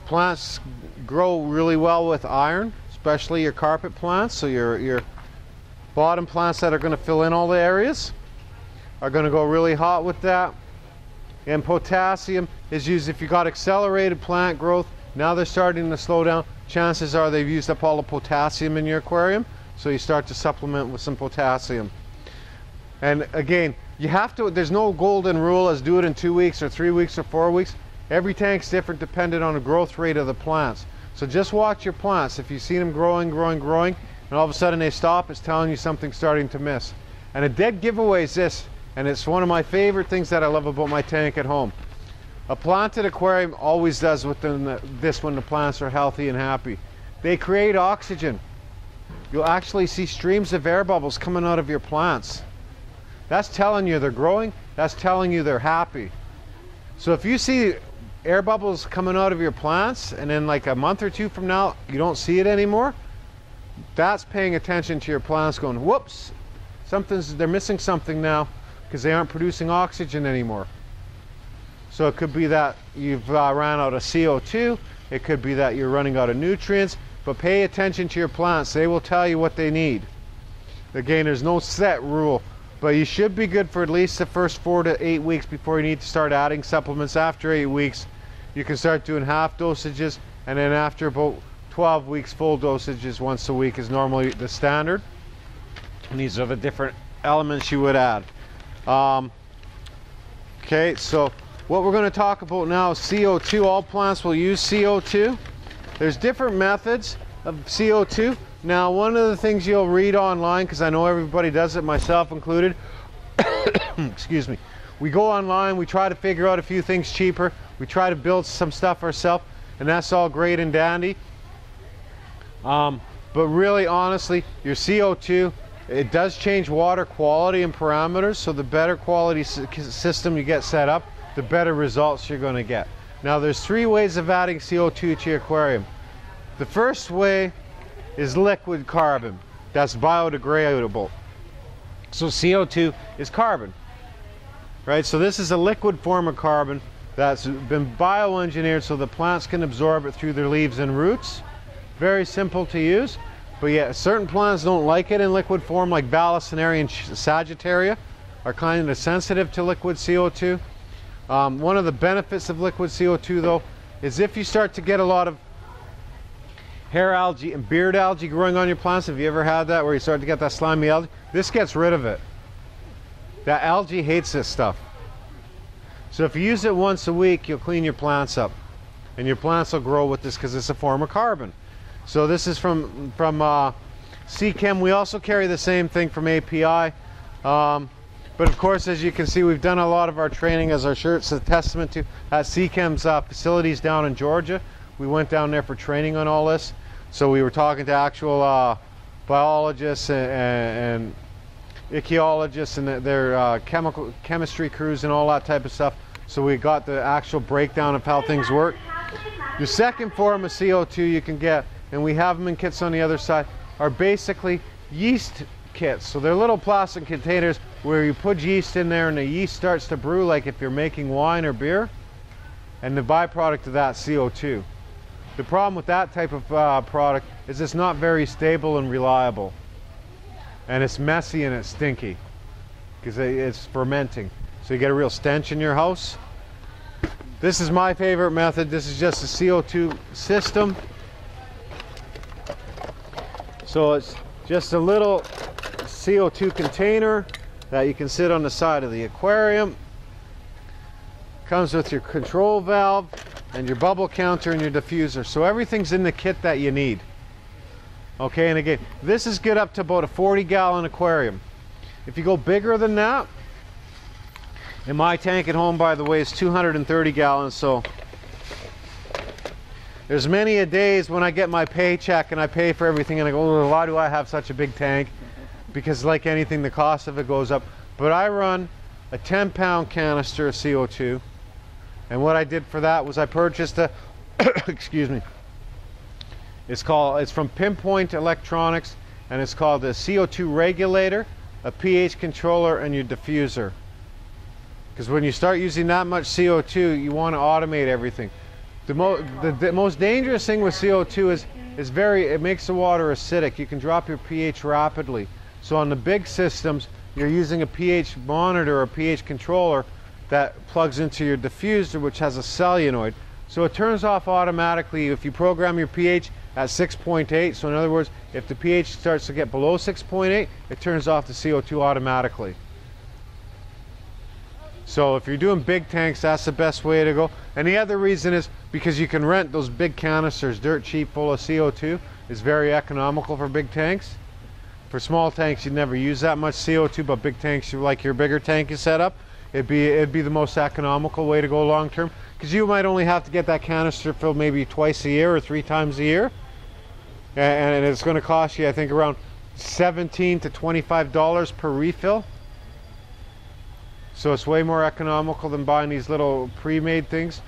plants grow really well with iron, especially your carpet plants. So your bottom plants that are going to fill in all the areas are going to go really hot with that. And potassium is used if you got accelerated plant growth. Now they're starting to slow down. Chances are they've used up all the potassium in your aquarium, so you start to supplement with some potassium. And again, you have to, there's no golden rule as do it in 2 weeks or 3 weeks or 4 weeks. Every tank's different depending on the growth rate of the plants. So just watch your plants. If you see them growing, and all of a sudden they stop, it's telling you something's starting to miss. And a dead giveaway is this, and it's one of my favorite things that I love about my tank at home. A planted aquarium always does within this when the plants are healthy and happy. They create oxygen. You'll actually see streams of air bubbles coming out of your plants. That's telling you they're growing. That's telling you they're happy. So if you see air bubbles coming out of your plants, and then like a month or two from now you don't see it anymore, that's paying attention to your plants going, whoops, they're missing something now, because they aren't producing oxygen anymore. So it could be that you've ran out of CO2. It could be that you're running out of nutrients. but pay attention to your plants. They will tell you what they need. Again, there's no set rule, but you should be good for at least the first 4 to 8 weeks before you need to start adding supplements. After 8 weeks, you can start doing half dosages, and then after about 12 weeks, full dosages once a week is normally the standard. And these are the different elements you would add. Okay, so what we're going to talk about now is CO2. All plants will use CO2. There's different methods of CO2. Now, one of the things you'll read online, because I know everybody does it, myself included, excuse me, we go online, we try to figure out a few things cheaper, we try to build some stuff ourselves, and that's all great and dandy. But really, honestly, your CO2, it does change water quality and parameters, so the better quality system you get set up, the better results you're going to get. Now, there's 3 ways of adding CO2 to your aquarium. The first way is liquid carbon. That's biodegradable. So CO2 is carbon, right? So this is a liquid form of carbon that's been bioengineered so the plants can absorb it through their leaves and roots. Very simple to use, but yeah, certain plants don't like it in liquid form, like Balasinaria and Sagittaria are kind of sensitive to liquid CO2. One of the benefits of liquid CO2 though is if you start to get a lot of hair algae and beard algae growing on your plants, have you ever had that where you start to get that slimy algae? This gets rid of it. That algae hates this stuff. So if you use it once a week, you'll clean your plants up, and your plants will grow with this because it's a form of carbon. So this is from CChem. We also carry the same thing from API. But of course, as you can see, we've done a lot of our training, as our shirt's a testament to, at CChem's facilities down in Georgia. We went down there for training on all this. So we were talking to actual biologists and ichthyologists and their chemistry crews and all that type of stuff. So we got the actual breakdown of how things work. The second form of CO2 you can get, and we have them in kits on the other side, are basically yeast kits. So they're little plastic containers where you put yeast in there and the yeast starts to brew like if you're making wine or beer, and the byproduct of that CO2. The problem with that type of product is it's not very stable and reliable, and it's messy and it's stinky because it's fermenting, so you get a real stench in your house. This is my favorite method. This is just a CO2 system. So it's just a little CO2 container that you can sit on the side of the aquarium. Comes with your control valve and your bubble counter and your diffuser. So everything's in the kit that you need. Okay, and again, this is good up to about a 40-gallon aquarium. If you go bigger than that, and my tank at home, by the way, is 230 gallons, so there's many a days when I get my paycheck and I pay for everything and I go, oh, why do I have such a big tank? Because like anything, the cost of it goes up. But I run a 10-pound canister of CO2. And what I did for that was I purchased a, excuse me, it's from Pinpoint Electronics, and it's called a CO2 regulator, a pH controller, and your diffuser. Because when you start using that much CO2, you want to automate everything. The most dangerous thing with CO2 is it makes the water acidic. You can drop your pH rapidly. So on the big systems, you're using a pH monitor or a pH controller that plugs into your diffuser, which has a solenoid. So it turns off automatically if you program your pH at 6.8. So in other words, if the pH starts to get below 6.8, it turns off the CO2 automatically. So if you're doing big tanks, that's the best way to go. And the other reason is because you can rent those big canisters, dirt cheap, full of CO2. It's very economical for big tanks. For small tanks, you'd never use that much CO2, but big tanks, like your bigger tank you set up, it'd be the most economical way to go long term, because you might only have to get that canister filled maybe twice a year or 3 times a year, and it's going to cost you, I think, around $17 to $25 per refill. So it's way more economical than buying these little pre-made things.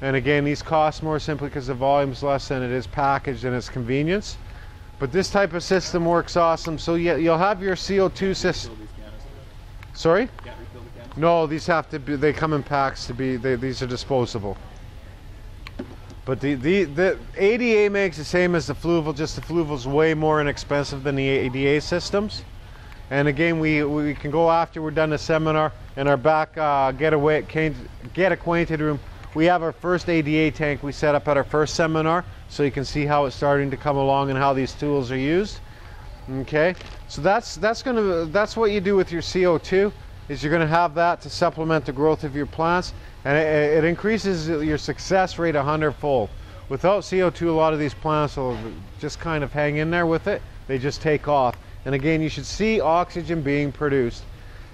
And again, these cost more simply because the volume's less than it is packaged and its convenience. But this type of system works awesome. So you'll have your CO2 system. Sorry? Can't refill the canister? No, these have to be, they come in packs to be, these are disposable. But the ADA makes the same as the fluval, just the fluval's way more inexpensive than the ADA systems. And again, we can go after we're done the seminar in our back get acquainted room. We have our first ADA tank we set up at our first seminar, so you can see how it's starting to come along and how these tools are used. Okay, so that's what you do with your CO2, is you're going to have that to supplement the growth of your plants, and it increases your success rate 100-fold. Without CO2, a lot of these plants will just kind of hang in there with it. They just take off. And again, you should see oxygen being produced.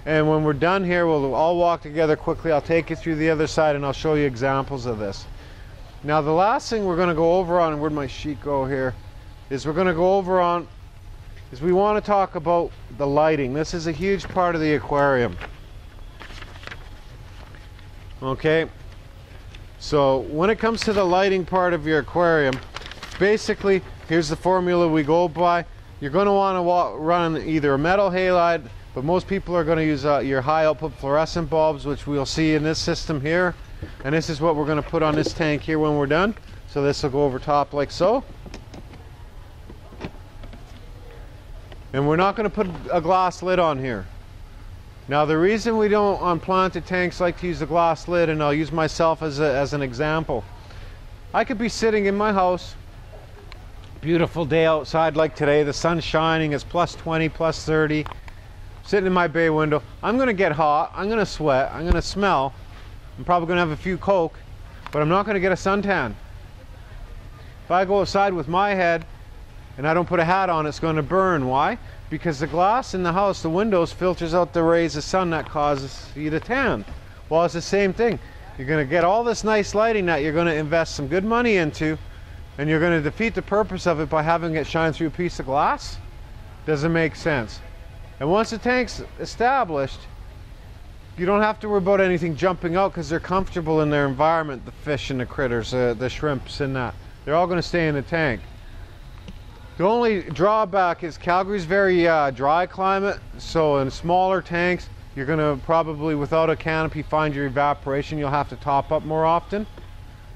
And when we're done here, we'll all walk together quickly. I'll take you through the other side and I'll show you examples of this. Now the last thing we're going to go over on, where'd my sheet go here, is we're going to go over on, is we want to talk about the lighting. This is a huge part of the aquarium. Okay, so when it comes to the lighting part of your aquarium, basically, here's the formula we go by. You're going to want to run either a metal halide, but most people are going to use your high output fluorescent bulbs, which we'll see in this system here. And this is what we're going to put on this tank here when we're done. So this will go over top like so. And we're not going to put a glass lid on here. Now the reason we don't on planted tanks like to use a glass lid, and I'll use myself as an example. I could be sitting in my house, beautiful day outside like today, the sun's shining, it's plus 20, plus 30, sitting in my bay window. I'm going to get hot, I'm going to sweat, I'm going to smell, I'm probably going to have a few Coke, but I'm not going to get a suntan. If I go outside with my head and I don't put a hat on, it's going to burn. Why? Because the glass in the house, the windows, filters out the rays of sun that causes you to tan. Well, it's the same thing. You're going to get all this nice lighting that you're going to invest some good money into, and you're going to defeat the purpose of it by having it shine through a piece of glass. Doesn't make sense. And once the tank's established, you don't have to worry about anything jumping out because they're comfortable in their environment, the fish and the critters, the shrimps and that. They're all going to stay in the tank. The only drawback is Calgary's very dry climate, so in smaller tanks, you're going to probably, without a canopy, find your evaporation. You'll have to top up more often.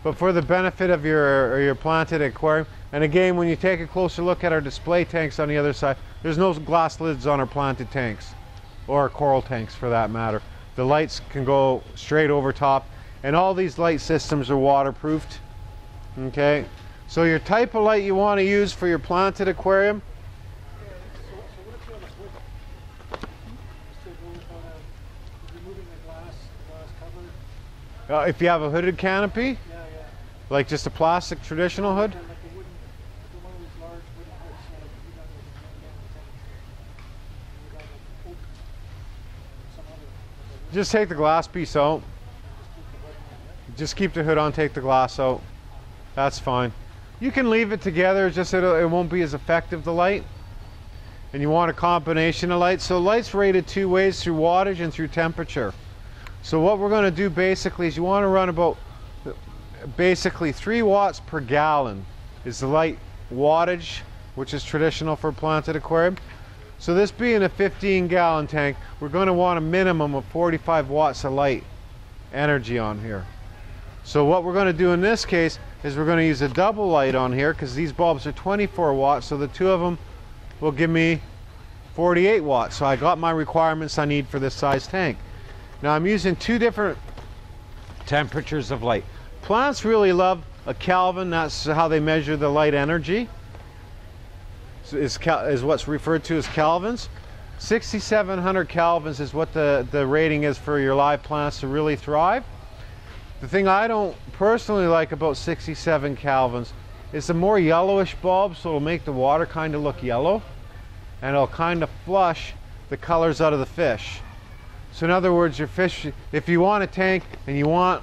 But for the benefit of your planted aquarium, and again, when you take a closer look at our display tanks on the other side, there's no glass lids on our planted tanks, or our coral tanks for that matter. The lights can go straight over top, and all these light systems are waterproofed. Okay, so your type of light you want to use for your planted aquarium. So what if you have a hood? Instead of removing the glass cover? If you have a hooded canopy, Yeah, yeah. like just a plastic traditional hood. Like a wooden, one of these large wooden hoods, you know, you got a open some other. Just take the glass piece out. Just keep the hood on, take the glass out. That's fine. You can leave it together, just it won't be as effective, the light. And you want a combination of lights. So light's rated two ways, through wattage and through temperature. So what we're going to do basically is you want to run about basically 3 watts per gallon is the light wattage, which is traditional for a planted aquarium. So this being a 15-gallon tank, we're going to want a minimum of 45 watts of light energy on here. So what we're going to do in this case is we're going to use a double light on here, because these bulbs are 24 watts, so the two of them will give me 48 watts. So I got my requirements I need for this size tank. Now I'm using 2 different temperatures of light. Plants really love a Kelvin. That's how they measure the light energy. Is what's referred to as kelvins. 6,700 kelvins is what the rating is for your live plants to really thrive. The thing I don't personally like about 67 kelvins is the more yellowish bulb, so it'll make the water kind of look yellow, and it'll kind of flush the colors out of the fish. So in other words, your fish, if you want a tank and you want,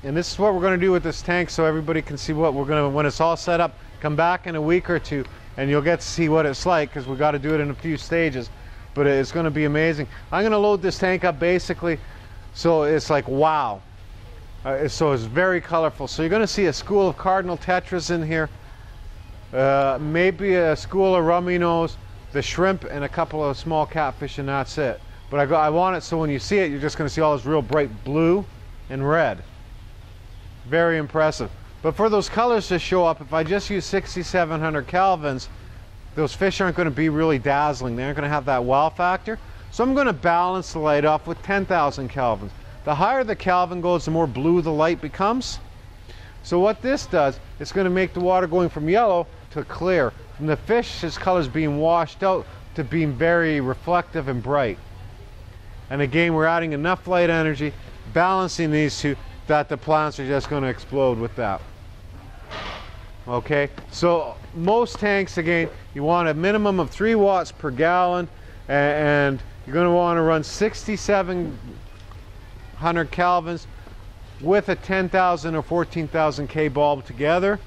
and this is what we're going to do with this tank so everybody can see what we're going to, when it's all set up, come back in a week or two and you'll get to see what it's like, because we've got to do it in a few stages, but it's going to be amazing. I'm going to load this tank up basically so it's like wow. So it's very colorful. So you're going to see a school of cardinal tetras in here, maybe a school of rummy nose, the shrimp, and a couple of small catfish, and that's it. But I want it so when you see it, you're just going to see all this real bright blue and red. Very impressive. But for those colors to show up, if I just use 6,700 kelvins, those fish aren't going to be really dazzling. They aren't going to have that wow factor. So I'm going to balance the light off with 10,000 kelvins. The higher the Kelvin goes, the more blue the light becomes. So what this does, it's going to make the water going from yellow to clear, from the fish's colors being washed out to being very reflective and bright. And again, we're adding enough light energy, balancing these two, that the plants are just going to explode with that. Okay, so most tanks, again, you want a minimum of 3 watts per gallon, and you're going to want to run 6,700 kelvins with a 10,000 or 14,000 K bulb together.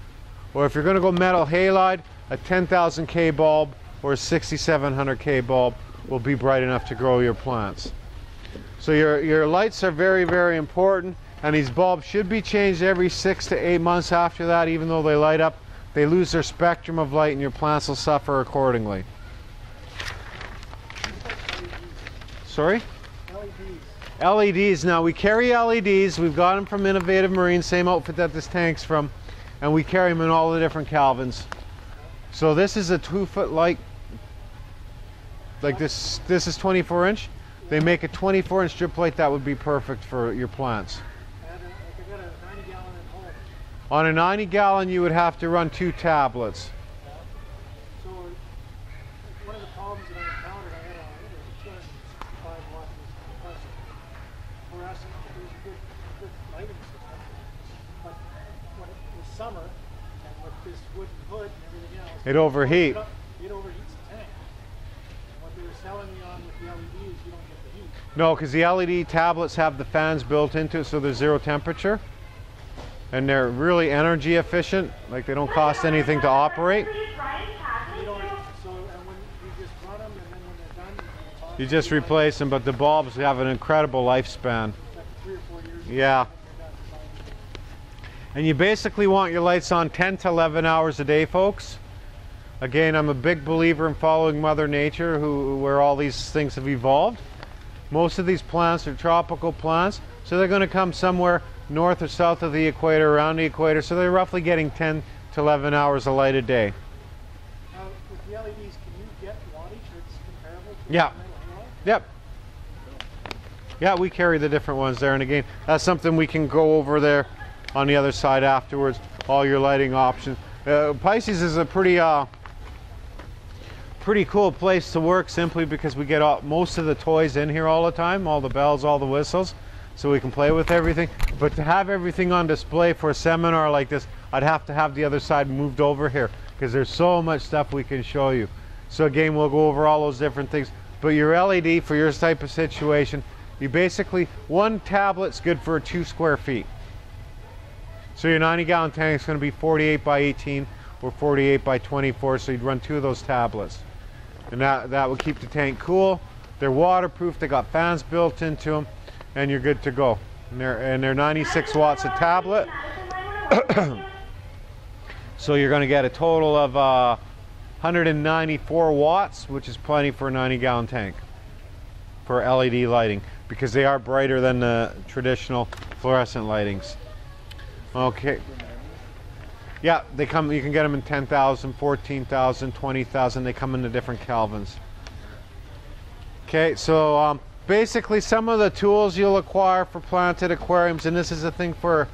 Or if you're going to go metal halide, a 10,000 K bulb or a 6,700 K bulb will be bright enough to grow your plants. So your lights are very, very important, and these bulbs should be changed every 6 to 8 months after that. Even though they light up, they lose their spectrum of light and your plants will suffer accordingly. Sorry? LEDs. Now we carry LEDs. We've got them from Innovative Marine, same outfit that this tank's from, and we carry them in all the different Kelvins. So this is a 2-foot light, like this is 24 inch. They make a 24 inch strip light that would be perfect for your plants. And like I got a 90 gallon at home. On a 90 gallon you would have to run 2 tablets. So one of the problems that I encountered, I had a 265 watt compressor. Fluorescent, it was a good lighting system. But when it was summer, and with this wooden hood and everything else, It overheat. It overheats the tank. And what they were selling me on with the LEDs, you don't get the heat. No, because the LED tablets have the fans built into it, so there's 0 temperature. And they're really energy efficient, like they don't cost anything to operate. You don't, so, and when you just run them, and then when they're done, You just replace them, but the bulbs have an incredible lifespan. like 3 or 4 years. Yeah. And you basically want your lights on 10 to 11 hours a day, folks. Again, I'm a big believer in following Mother Nature, where all these things have evolved. Most of these plants are tropical plants, so they're going to come somewhere north or south of the equator, around the equator, so they're roughly getting 10 to 11 hours of light a day. With the LEDs, can you get wattage that's comparable to Yeah. the metal halide? Yep. Yeah, we carry the different ones there, and again, that's something we can go over there on the other side afterwards, all your lighting options. Pisces is a pretty cool place to work, simply because we get most of the toys in here all the time, all the bells, all the whistles, so we can play with everything. But to have everything on display for a seminar like this, I'd have to have the other side moved over here, because there's so much stuff we can show you. So again, we'll go over all those different things. But your LED for your type of situation, you basically, 1 tablet's good for 2 square feet. So your 90 gallon tank is going to be 48 by 18 or 48 by 24, so you'd run 2 of those tablets. And that would keep the tank cool. They're waterproof, they got fans built into them, and you're good to go. And they're 96 watts a tablet. So you're going to get a total of 194 watts, which is plenty for a 90 gallon tank for LED lighting, because they are brighter than the traditional fluorescent lightings. Okay. Yeah, they come. You can get them in 10,000, 14,000, 20,000. They come in the different Kelvins. Okay, so basically some of the tools you'll acquire for planted aquariums, and this is a thing for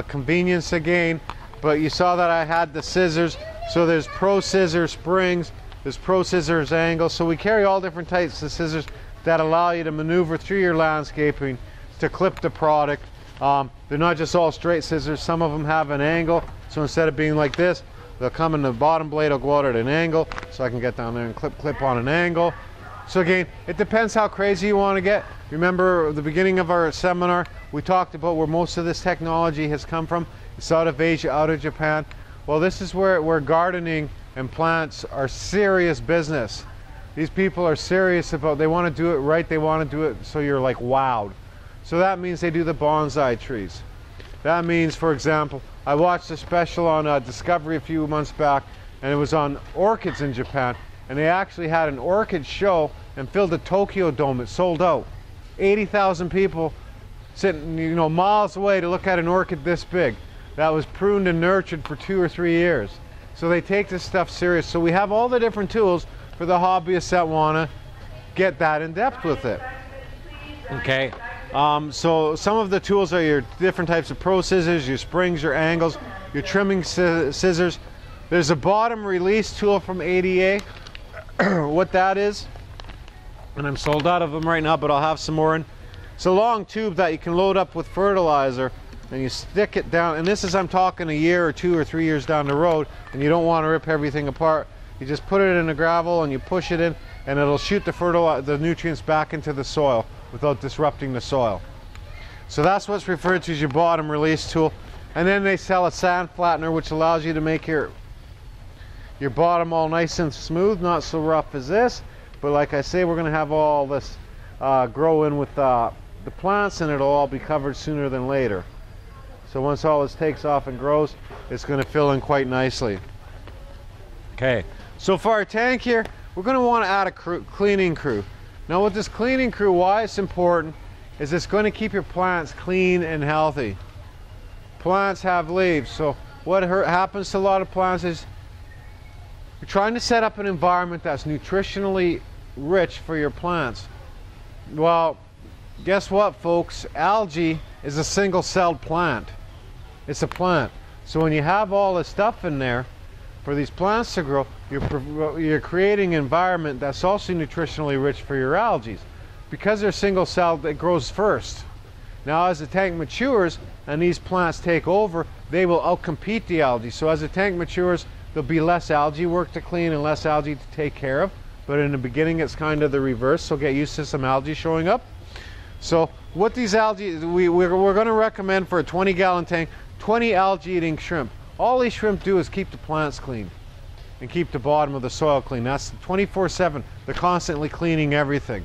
convenience again, but you saw that I had the scissors. So there's Pro Scissor springs, there's Pro Scissors angles. So we carry all different types of scissors that allow you to maneuver through your landscaping to clip the product. They're not just all straight scissors. Some of them have an angle. So instead of being like this, they'll come in the bottom blade, will go out at an angle, so I can get down there and clip on an angle. So again, it depends how crazy you want to get. Remember the beginning of our seminar, we talked about where most of this technology has come from. It's out of Asia, out of Japan. Well, this is where gardening and plants are serious business. These people are serious about, they want to do it right, they want to do it so you're like wowed. So that means they do the bonsai trees. That means, for example, I watched a special on Discovery a few months back, and it was on orchids in Japan, and they actually had an orchid show and filled the Tokyo Dome. It sold out. 80,000 people sitting, miles away to look at an orchid this big. that was pruned and nurtured for 2 or 3 years. So they take this stuff serious. So we have all the different tools for the hobbyists that want to get that in depth with it. Okay, so some of the tools are your different types of pro scissors, your springs, your angles, your trimming scissors. There's a bottom release tool from ADA. What that is, and I'm sold out of them right now, but I'll have some more in. It's a long tube that you can load up with fertilizer, and you stick it down, and this is, I'm talking, a year or 2 or 3 years down the road, and you don't want to rip everything apart. You just put it in the gravel and you push it in, and it'll shoot the nutrients back into the soil without disrupting the soil. So that's what's referred to as your bottom release tool. And then they sell a sand flattener, which allows you to make your bottom all nice and smooth, not so rough as this. But like I say, we're going to have all this grow in with the plants, and it'll all be covered sooner than later. So once all this takes off and grows, it's going to fill in quite nicely. Okay, so for our tank here, we're going to want to add a cleaning crew. Now with this cleaning crew, why it's important is it's going to keep your plants clean and healthy. Plants have leaves, so what happens to a lot of plants is you're trying to set up an environment that's nutritionally rich for your plants. Well, guess what, folks? Algae is a single-celled plant. It's a plant. So when you have all this stuff in there for these plants to grow, you're creating an environment that's also nutritionally rich for your algae. Because they're single-celled, it grows first. Now as the tank matures and these plants take over, they will outcompete the algae. So as the tank matures, there'll be less algae work to clean and less algae to take care of. But in the beginning, it's kind of the reverse, so get used to some algae showing up. So what these algae, we're going to recommend for a 20-gallon tank, 20 algae-eating shrimp. All these shrimp do is keep the plants clean and keep the bottom of the soil clean. That's 24/7. They're constantly cleaning everything.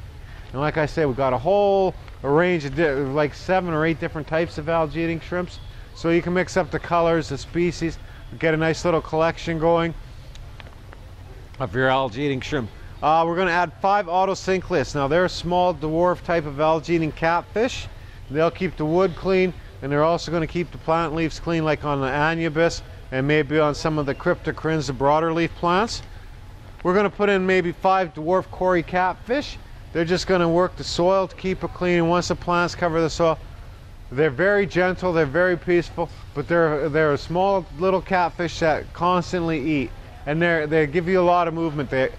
And like I said, we've got a whole range of like 7 or 8 different types of algae-eating shrimps. So you can mix up the colors, the species, get a nice little collection going of your algae-eating shrimp. We're going to add 5 autosynclists. Now they're a small dwarf type of algae-eating catfish. They'll keep the wood clean, and they're also going to keep the plant leaves clean, like on the anubis and maybe on some of the cryptocrines, the broader leaf plants. We're going to put in maybe 5 dwarf cory catfish. They're just going to work the soil to keep it clean. And once the plants cover the soil, they're very gentle, they're very peaceful, but they're a small little catfish that constantly eat, and they give you a lot of movement. They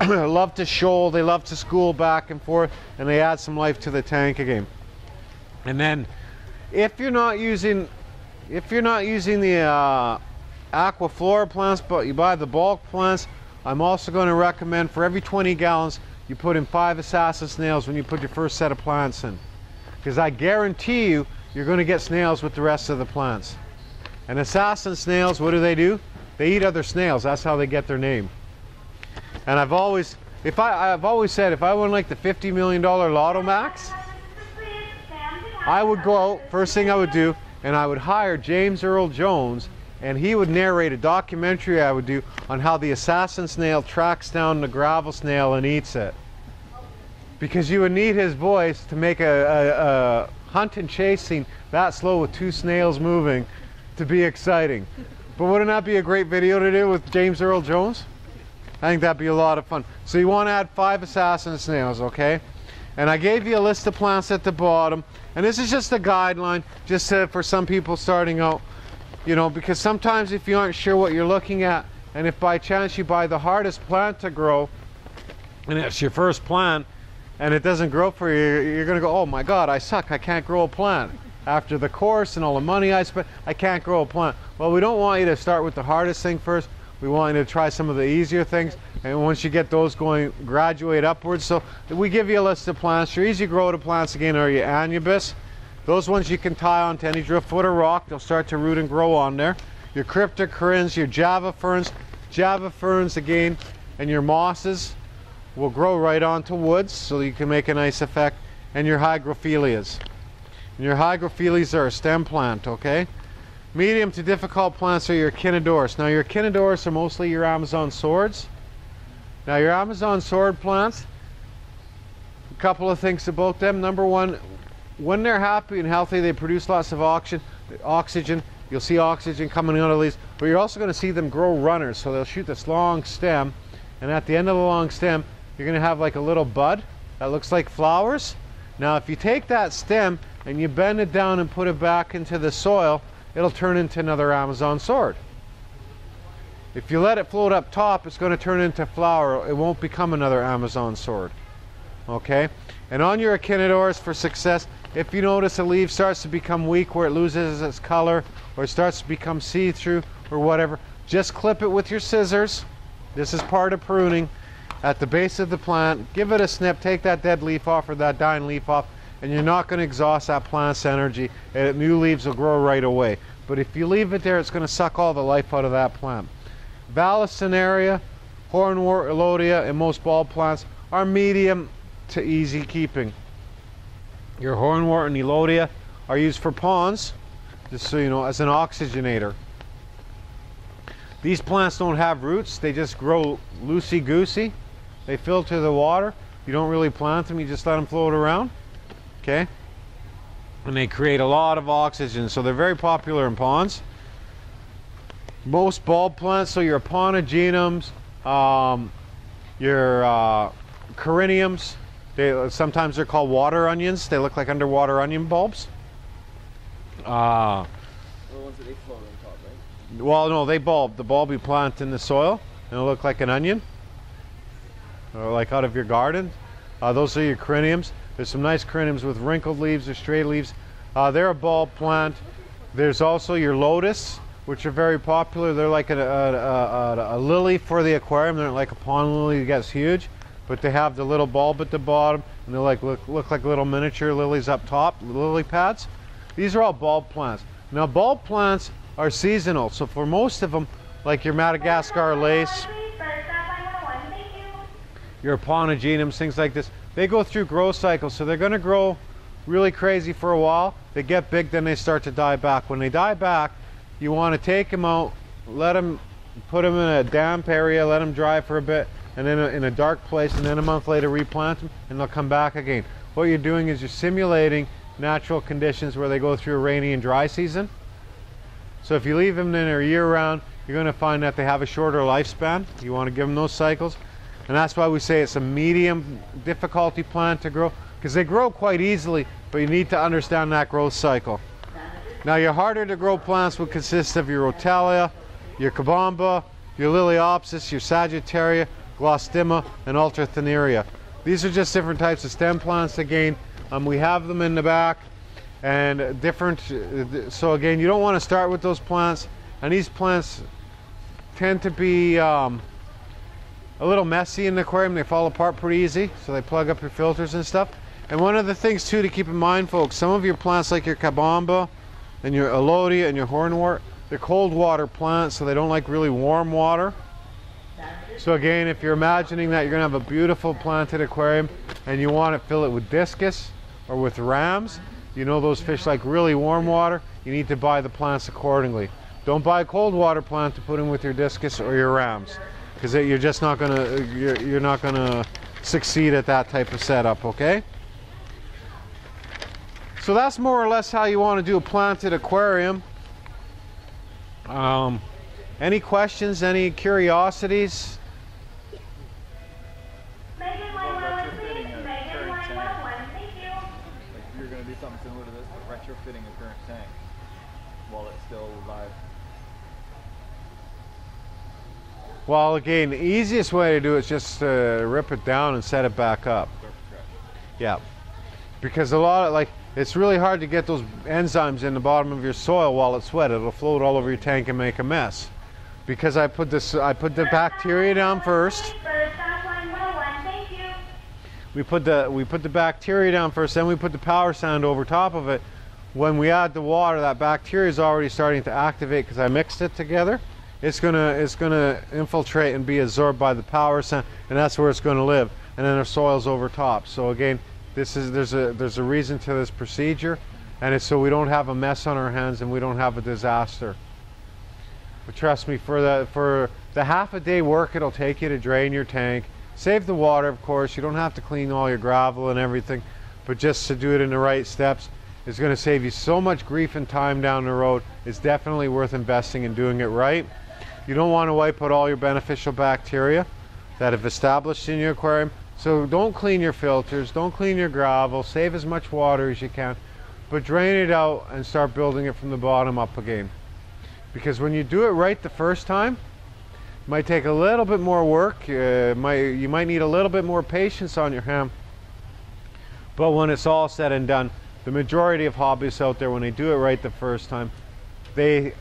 love to shoal, they love to school back and forth, and they add some life to the tank again. And then if you're not using the aquaflora plants, but you buy the bulk plants, I'm also going to recommend for every 20 gallons you put in 5 assassin snails when you put your first set of plants in, because I guarantee you you're going to get snails with the rest of the plants. And assassin snails, what do? They eat other snails. That's how they get their name. And I've always said, if I won like the $50 million Lotto Max, I would go out, first thing I would do, and I would hire James Earl Jones, and he would narrate a documentary I would do on how the assassin snail tracks down the gravel snail and eats it. Because you would need his voice to make a hunt and chase scene that slow with 2 snails moving to be exciting. But wouldn't that be a great video to do with James Earl Jones? I think that'd be a lot of fun. So you want to add 5 assassin snails, okay? And I gave you a list of plants at the bottom, and this is just a guideline, just for some people starting out, you know, because sometimes if you aren't sure what you're looking at, and if by chance you buy the hardest plant to grow, and it's your first plant, and it doesn't grow for you, you're going to go, oh my God, I suck, I can't grow a plant. After the course and all the money I spent, I can't grow a plant. Well, we don't want you to start with the hardest thing first. We want you to try some of the easier things, and once you get those going, graduate upwards. So we give you a list of plants. Your easy grow to plants again are your anubis. Those ones you can tie onto any driftwood or rock. They'll start to root and grow on there. Your cryptocorinnes, your java ferns again, and your mosses will grow right onto woods, so you can make a nice effect. And your hygrophilias. And your hygrophilias are a stem plant, okay? Medium to difficult plants are your echinodoros. Now your echinodoros are mostly your Amazon swords. Now your Amazon sword plants, a couple of things about them. Number one, when they're happy and healthy, they produce lots of oxygen, You'll see oxygen coming out of these, but you're also going to see them grow runners. So they'll shoot this long stem, and at the end of the long stem, you're going to have like a little bud that looks like flowers. Now, if you take that stem and you bend it down and put it back into the soil, it'll turn into another Amazon sword. If you let it float up top, it's going to turn into flower. It won't become another Amazon sword. Okay? And on your echinodores for success, if you notice a leaf starts to become weak where it loses its color or it starts to become see-through or whatever, just clip it with your scissors. This is part of pruning. At the base of the plant, give it a snip, take that dead leaf off or that dying leaf off, and you're not going to exhaust that plant's energy, and new leaves will grow right away. But if you leave it there, it's going to suck all the life out of that plant. Vallisneria, hornwort, elodia, and most bulb plants are medium to easy keeping. Your hornwort and elodia are used for ponds, just so you know, as an oxygenator. These plants don't have roots, they just grow loosey-goosey. They filter the water. You don't really plant them, you just let them float around. Okay? And they create a lot of oxygen, so they're very popular in ponds. Most bulb plants, so your eponogenums, your coriniums, sometimes they're called water onions. They look like underwater onion bulbs. The ones that they float on top, right? Well, no, they bulb. The bulb you plant in the soil, and it'll look like an onion, or like out of your garden. Those are your coriniums. There's some nice coriniums with wrinkled leaves or straight leaves. They're a bulb plant. There's also your lotus, which are very popular. They're like a lily for the aquarium. They're like a pond lily that gets huge, but they have the little bulb at the bottom, and they look like little miniature lilies up top, lily pads. These are all bulb plants. Now, bulb plants are seasonal, so for most of them, like your Madagascar lace, your eponogenums, things like this, they go through growth cycles, so they're going to grow really crazy for a while. They get big, then they start to die back. When they die back, you want to take them out, put them in a damp area, let them dry for a bit, and then in a dark place, and then a month later replant them, and they'll come back again. What you're doing is you're simulating natural conditions where they go through a rainy and dry season. So if you leave them in there year round, you're going to find that they have a shorter lifespan. You want to give them those cycles. And that's why we say it's a medium difficulty plant to grow, because they grow quite easily, but you need to understand that growth cycle. Now, your harder to grow plants would consist of your Rhotelia, your Kabamba, your Liliopsis, your Sagittaria, Glosstima, and Ultratheneria. These are just different types of stem plants. Again, we have them in the back, and different, so again, you don't want to start with those plants, and these plants tend to be a little messy in the aquarium. They fall apart pretty easy, so they plug up your filters and stuff. And one of the things too to keep in mind, folks, some of your plants like your Kabamba and your Elodia and your hornwort, they're cold water plants, so they don't like really warm water. So again, if you're imagining that you're going to have a beautiful planted aquarium and you want to fill it with discus or with rams, you know those fish like really warm water, you need to buy the plants accordingly. Don't buy a cold water plant to put in with your discus or your rams, because you're just not going to you're not going to succeed at that type of setup. Okay, so that's more or less how you want to do a planted aquarium. Any questions, any curiosities? Like if you're going to do something similar to this, but retrofitting a current tank while it's still live. Well, again, the easiest way to do it is just rip it down and set it back up. Yeah, because a lot of it's really hard to get those enzymes in the bottom of your soil while it's wet. It'll float all over your tank and make a mess. Because I put the bacteria down first. We put the bacteria down first, then we put the power sand over top of it. When we add the water, that bacteria is already starting to activate because I mixed it together. It's gonna infiltrate and be absorbed by the power sand, and that's where it's going to live. And then the soil's over top. So again, there's a reason to this procedure, and it's so we don't have a mess on our hands and we don't have a disaster. But trust me, for the half a day work it'll take you to drain your tank, save the water, of course. You don't have to clean all your gravel and everything, but just to do it in the right steps. is going to save you so much grief and time down the road. It's definitely worth investing in doing it right. You don't want to wipe out all your beneficial bacteria that have established in your aquarium. So don't clean your filters, don't clean your gravel, save as much water as you can, but drain it out and start building it from the bottom up again. Because when you do it right the first time, it might take a little bit more work, you might need a little bit more patience on your hand, but when it's all said and done, the majority of hobbyists out there, when they do it right the first time, they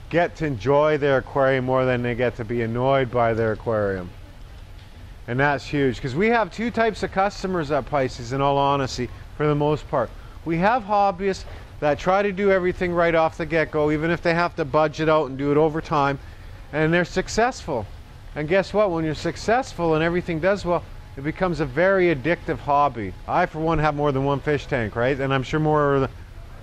get to enjoy their aquarium more than they get to be annoyed by their aquarium. And that's huge, because we have two types of customers at Pisces, in all honesty, for the most part. We have hobbyists that try to do everything right off the get-go, even if they have to budget out and do it over time, and they're successful. And guess what? When you're successful and everything does well, it becomes a very addictive hobby. I, for one, have more than one fish tank, right? And I'm sure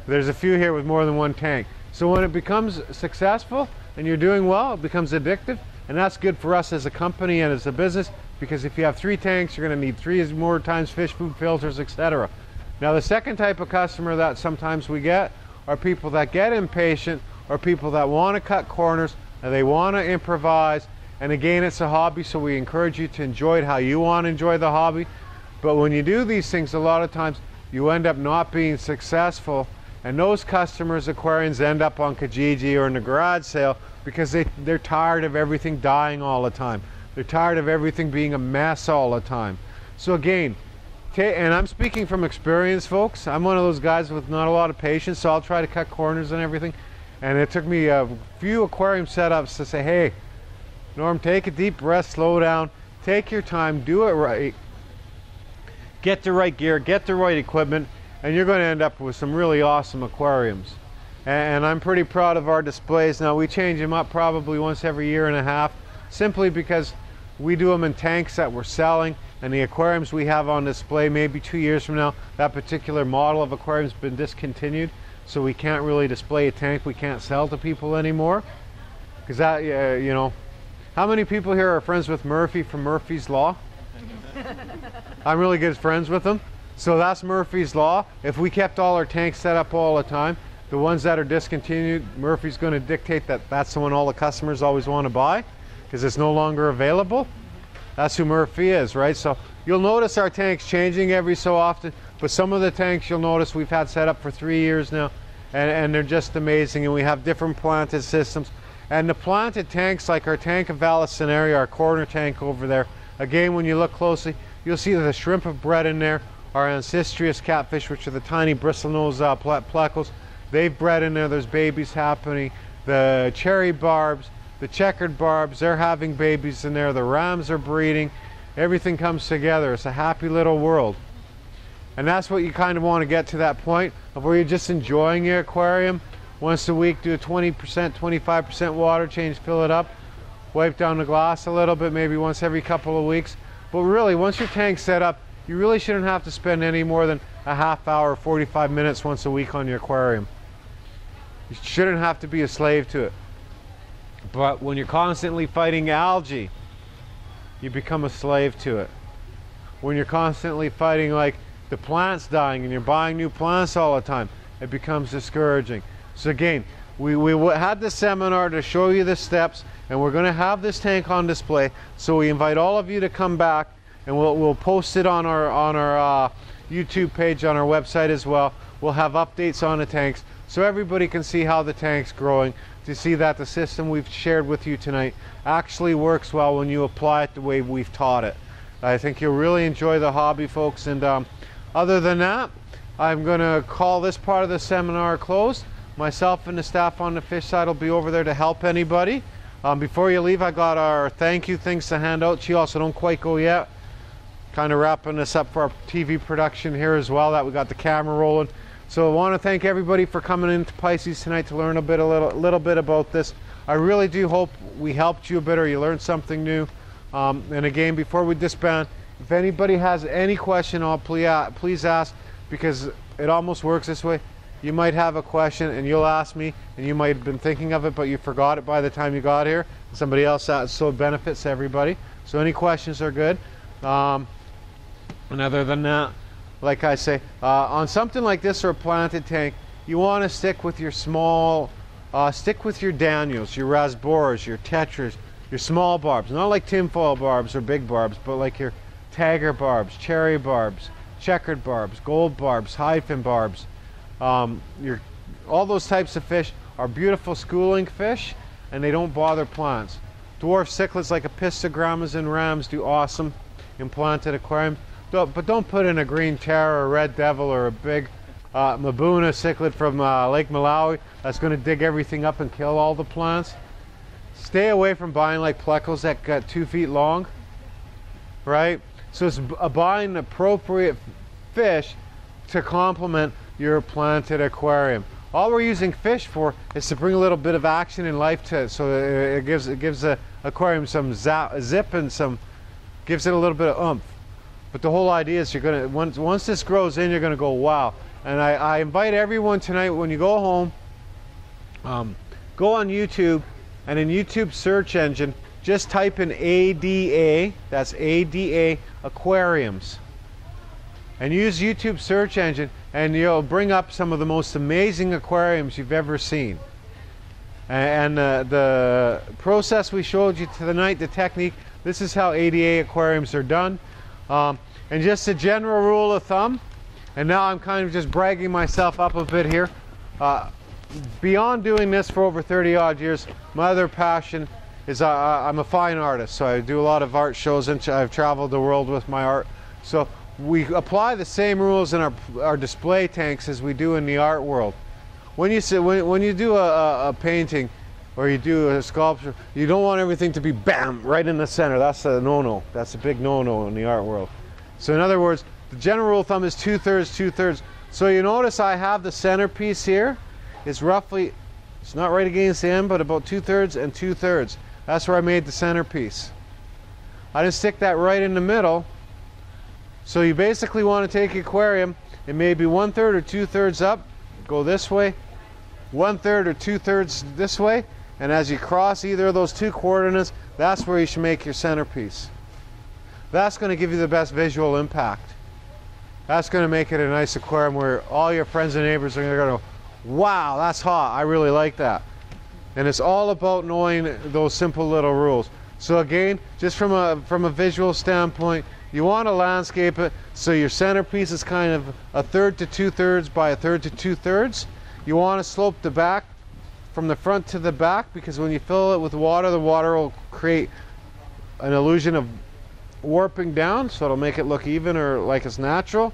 there's a few here with more than one tank. So when it becomes successful and you're doing well, it becomes addictive, and that's good for us as a company and as a business, because if you have 3 tanks, you're going to need 3 more times fish food filters, etc. Now, the second type of customer that sometimes we get are people that get impatient, or people that want to cut corners and they want to improvise. And again, it's a hobby, so we encourage you to enjoy it how you want to enjoy the hobby. But when you do these things, a lot of times you end up not being successful, and those customers, aquarians, end up on Kijiji or in the garage sale because they're tired of everything dying all the time. They're tired of everything being a mess all the time. So again, and I'm speaking from experience, folks. I'm one of those guys with not a lot of patience, so I'll try to cut corners and everything. And it took me a few aquarium setups to say, hey, Norm, take a deep breath, slow down, take your time, do it right, get the right gear, get the right equipment, and you're going to end up with some really awesome aquariums. And I'm pretty proud of our displays. Now, we change them up probably once every year and a half, simply because we do them in tanks that we're selling, and the aquariums we have on display, maybe 2 years from now, that particular model of aquarium's been discontinued, so we can't really display a tank we can't sell to people anymore. Because that, you know, how many people here are friends with Murphy from Murphy's Law? I'm really good friends with him. So that's Murphy's Law. If we kept all our tanks set up all the time, the ones that are discontinued, Murphy's going to dictate that that's the one all the customers always want to buy, because it's no longer available. That's who Murphy is, right? So you'll notice our tanks changing every so often, but some of the tanks you'll notice we've had set up for 3 years now, and they're just amazing. And we have different planted systems. And the planted tanks, like our tank of Vallisneria, our corner tank over there, again, when you look closely, you'll see that the shrimp have bred in there. Our ancistrius catfish, which are the tiny bristlenose plecos, they've bred in there. There's babies happening. The cherry barbs, the checkered barbs, they're having babies in there. The rams are breeding. Everything comes together. It's a happy little world. And that's what you kind of want to get to, that point of where you're just enjoying your aquarium. Once a week, do a 20%, 25% water change, fill it up, wipe down the glass a little bit, maybe once every couple of weeks. But really, once your tank's set up, you really shouldn't have to spend any more than a half hour, 45 minutes once a week on your aquarium. You shouldn't have to be a slave to it. But when you're constantly fighting algae, you become a slave to it. When you're constantly fighting like the plants dying and you're buying new plants all the time, it becomes discouraging. So again, we had this seminar to show you the steps, and we're going to have this tank on display. So we invite all of you to come back, and we'll post it on our YouTube page, on our website as well. We'll have updates on the tanks so everybody can see how the tank's growing, to see that the system we've shared with you tonight actually works well when you apply it the way we've taught it. I think you'll really enjoy the hobby, folks. And other than that, I'm going to call this part of the seminar closed. Myself and the staff on the fish side will be over there to help anybody. Before you leave, I got our thank you things to hand out to you all, so don't quite go yet. Kind of wrapping this up for our TV production here as well, that we got the camera rolling. So I want to thank everybody for coming into Pisces tonight to learn a little bit about this. I really do hope we helped you a bit, or you learned something new. And again, before we disband, if anybody has any question, please ask, because it almost works this way. You might have a question and you'll ask me, and you might have been thinking of it, but you forgot it by the time you got here. Somebody else asked, so it benefits everybody. So any questions are good. And other than that, like I say, on something like this or a planted tank, you want to stick with your small, stick with your Daniels, your Rasboras, your Tetras, your small barbs. Not like tinfoil barbs or big barbs, but like your Tiger barbs, cherry barbs, checkered barbs, gold barbs, hyphen barbs. All those types of fish are beautiful schooling fish, and they don't bother plants. Dwarf cichlids like Apistogrammas and rams do awesome in planted aquariums, but don't put in a green terror, a red devil, or a big Mabuna cichlid from Lake Malawi that's going to dig everything up and kill all the plants. Stay away from buying like plecos that got 2 feet long, right? So it's buying appropriate fish to complement your planted aquarium. All we're using fish for is to bring a little bit of action and life to it, so it gives the aquarium some zip and gives it a little bit of oomph. But the whole idea is you're gonna once this grows in, you're gonna go wow. And I invite everyone tonight, when you go home, go on YouTube, and in YouTube search engine, just type in ADA, that's ADA aquariums, and use YouTube search engine, and you'll bring up some of the most amazing aquariums you've ever seen. And the process we showed you tonight, the technique, this is how ADA aquariums are done. And just a general rule of thumb, and now I'm kind of just bragging myself up a bit here. Beyond doing this for over 30 odd years, my other passion is I'm a fine artist, so I do a lot of art shows, and I've traveled the world with my art. So we apply the same rules in our display tanks as we do in the art world. When you do a painting or you do a sculpture, you don't want everything to be bam right in the center. That's a no-no. That's a big no-no in the art world. So in other words, the general rule of thumb is 2/3, 2/3. So you notice I have the centerpiece here. It's roughly, it's not right against the end, but about 2/3 and 2/3. That's where I made the centerpiece. I didn't stick that right in the middle. So you basically want to take your aquarium, it may be 1/3 or 2/3 up, go this way, 1/3 or 2/3 this way, and as you cross either of those two coordinates, that's where you should make your centerpiece. That's going to give you the best visual impact. That's going to make it a nice aquarium where all your friends and neighbors are going to go, wow, that's hot, I really like that. And it's all about knowing those simple little rules. So again, just from a visual standpoint, you want to landscape it so your centerpiece is kind of 1/3 to 2/3 by 1/3 to 2/3. You want to slope the back from the front to the back, because when you fill it with water, the water will create an illusion of warping down, so it'll make it look even or like it's natural.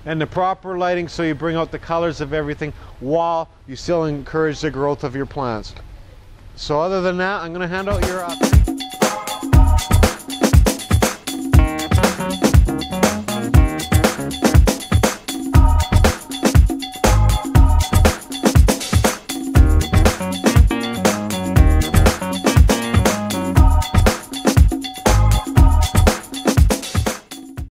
And the proper lighting, so you bring out the colors of everything while you still encourage the growth of your plants. So other than that, I'm going to hand out your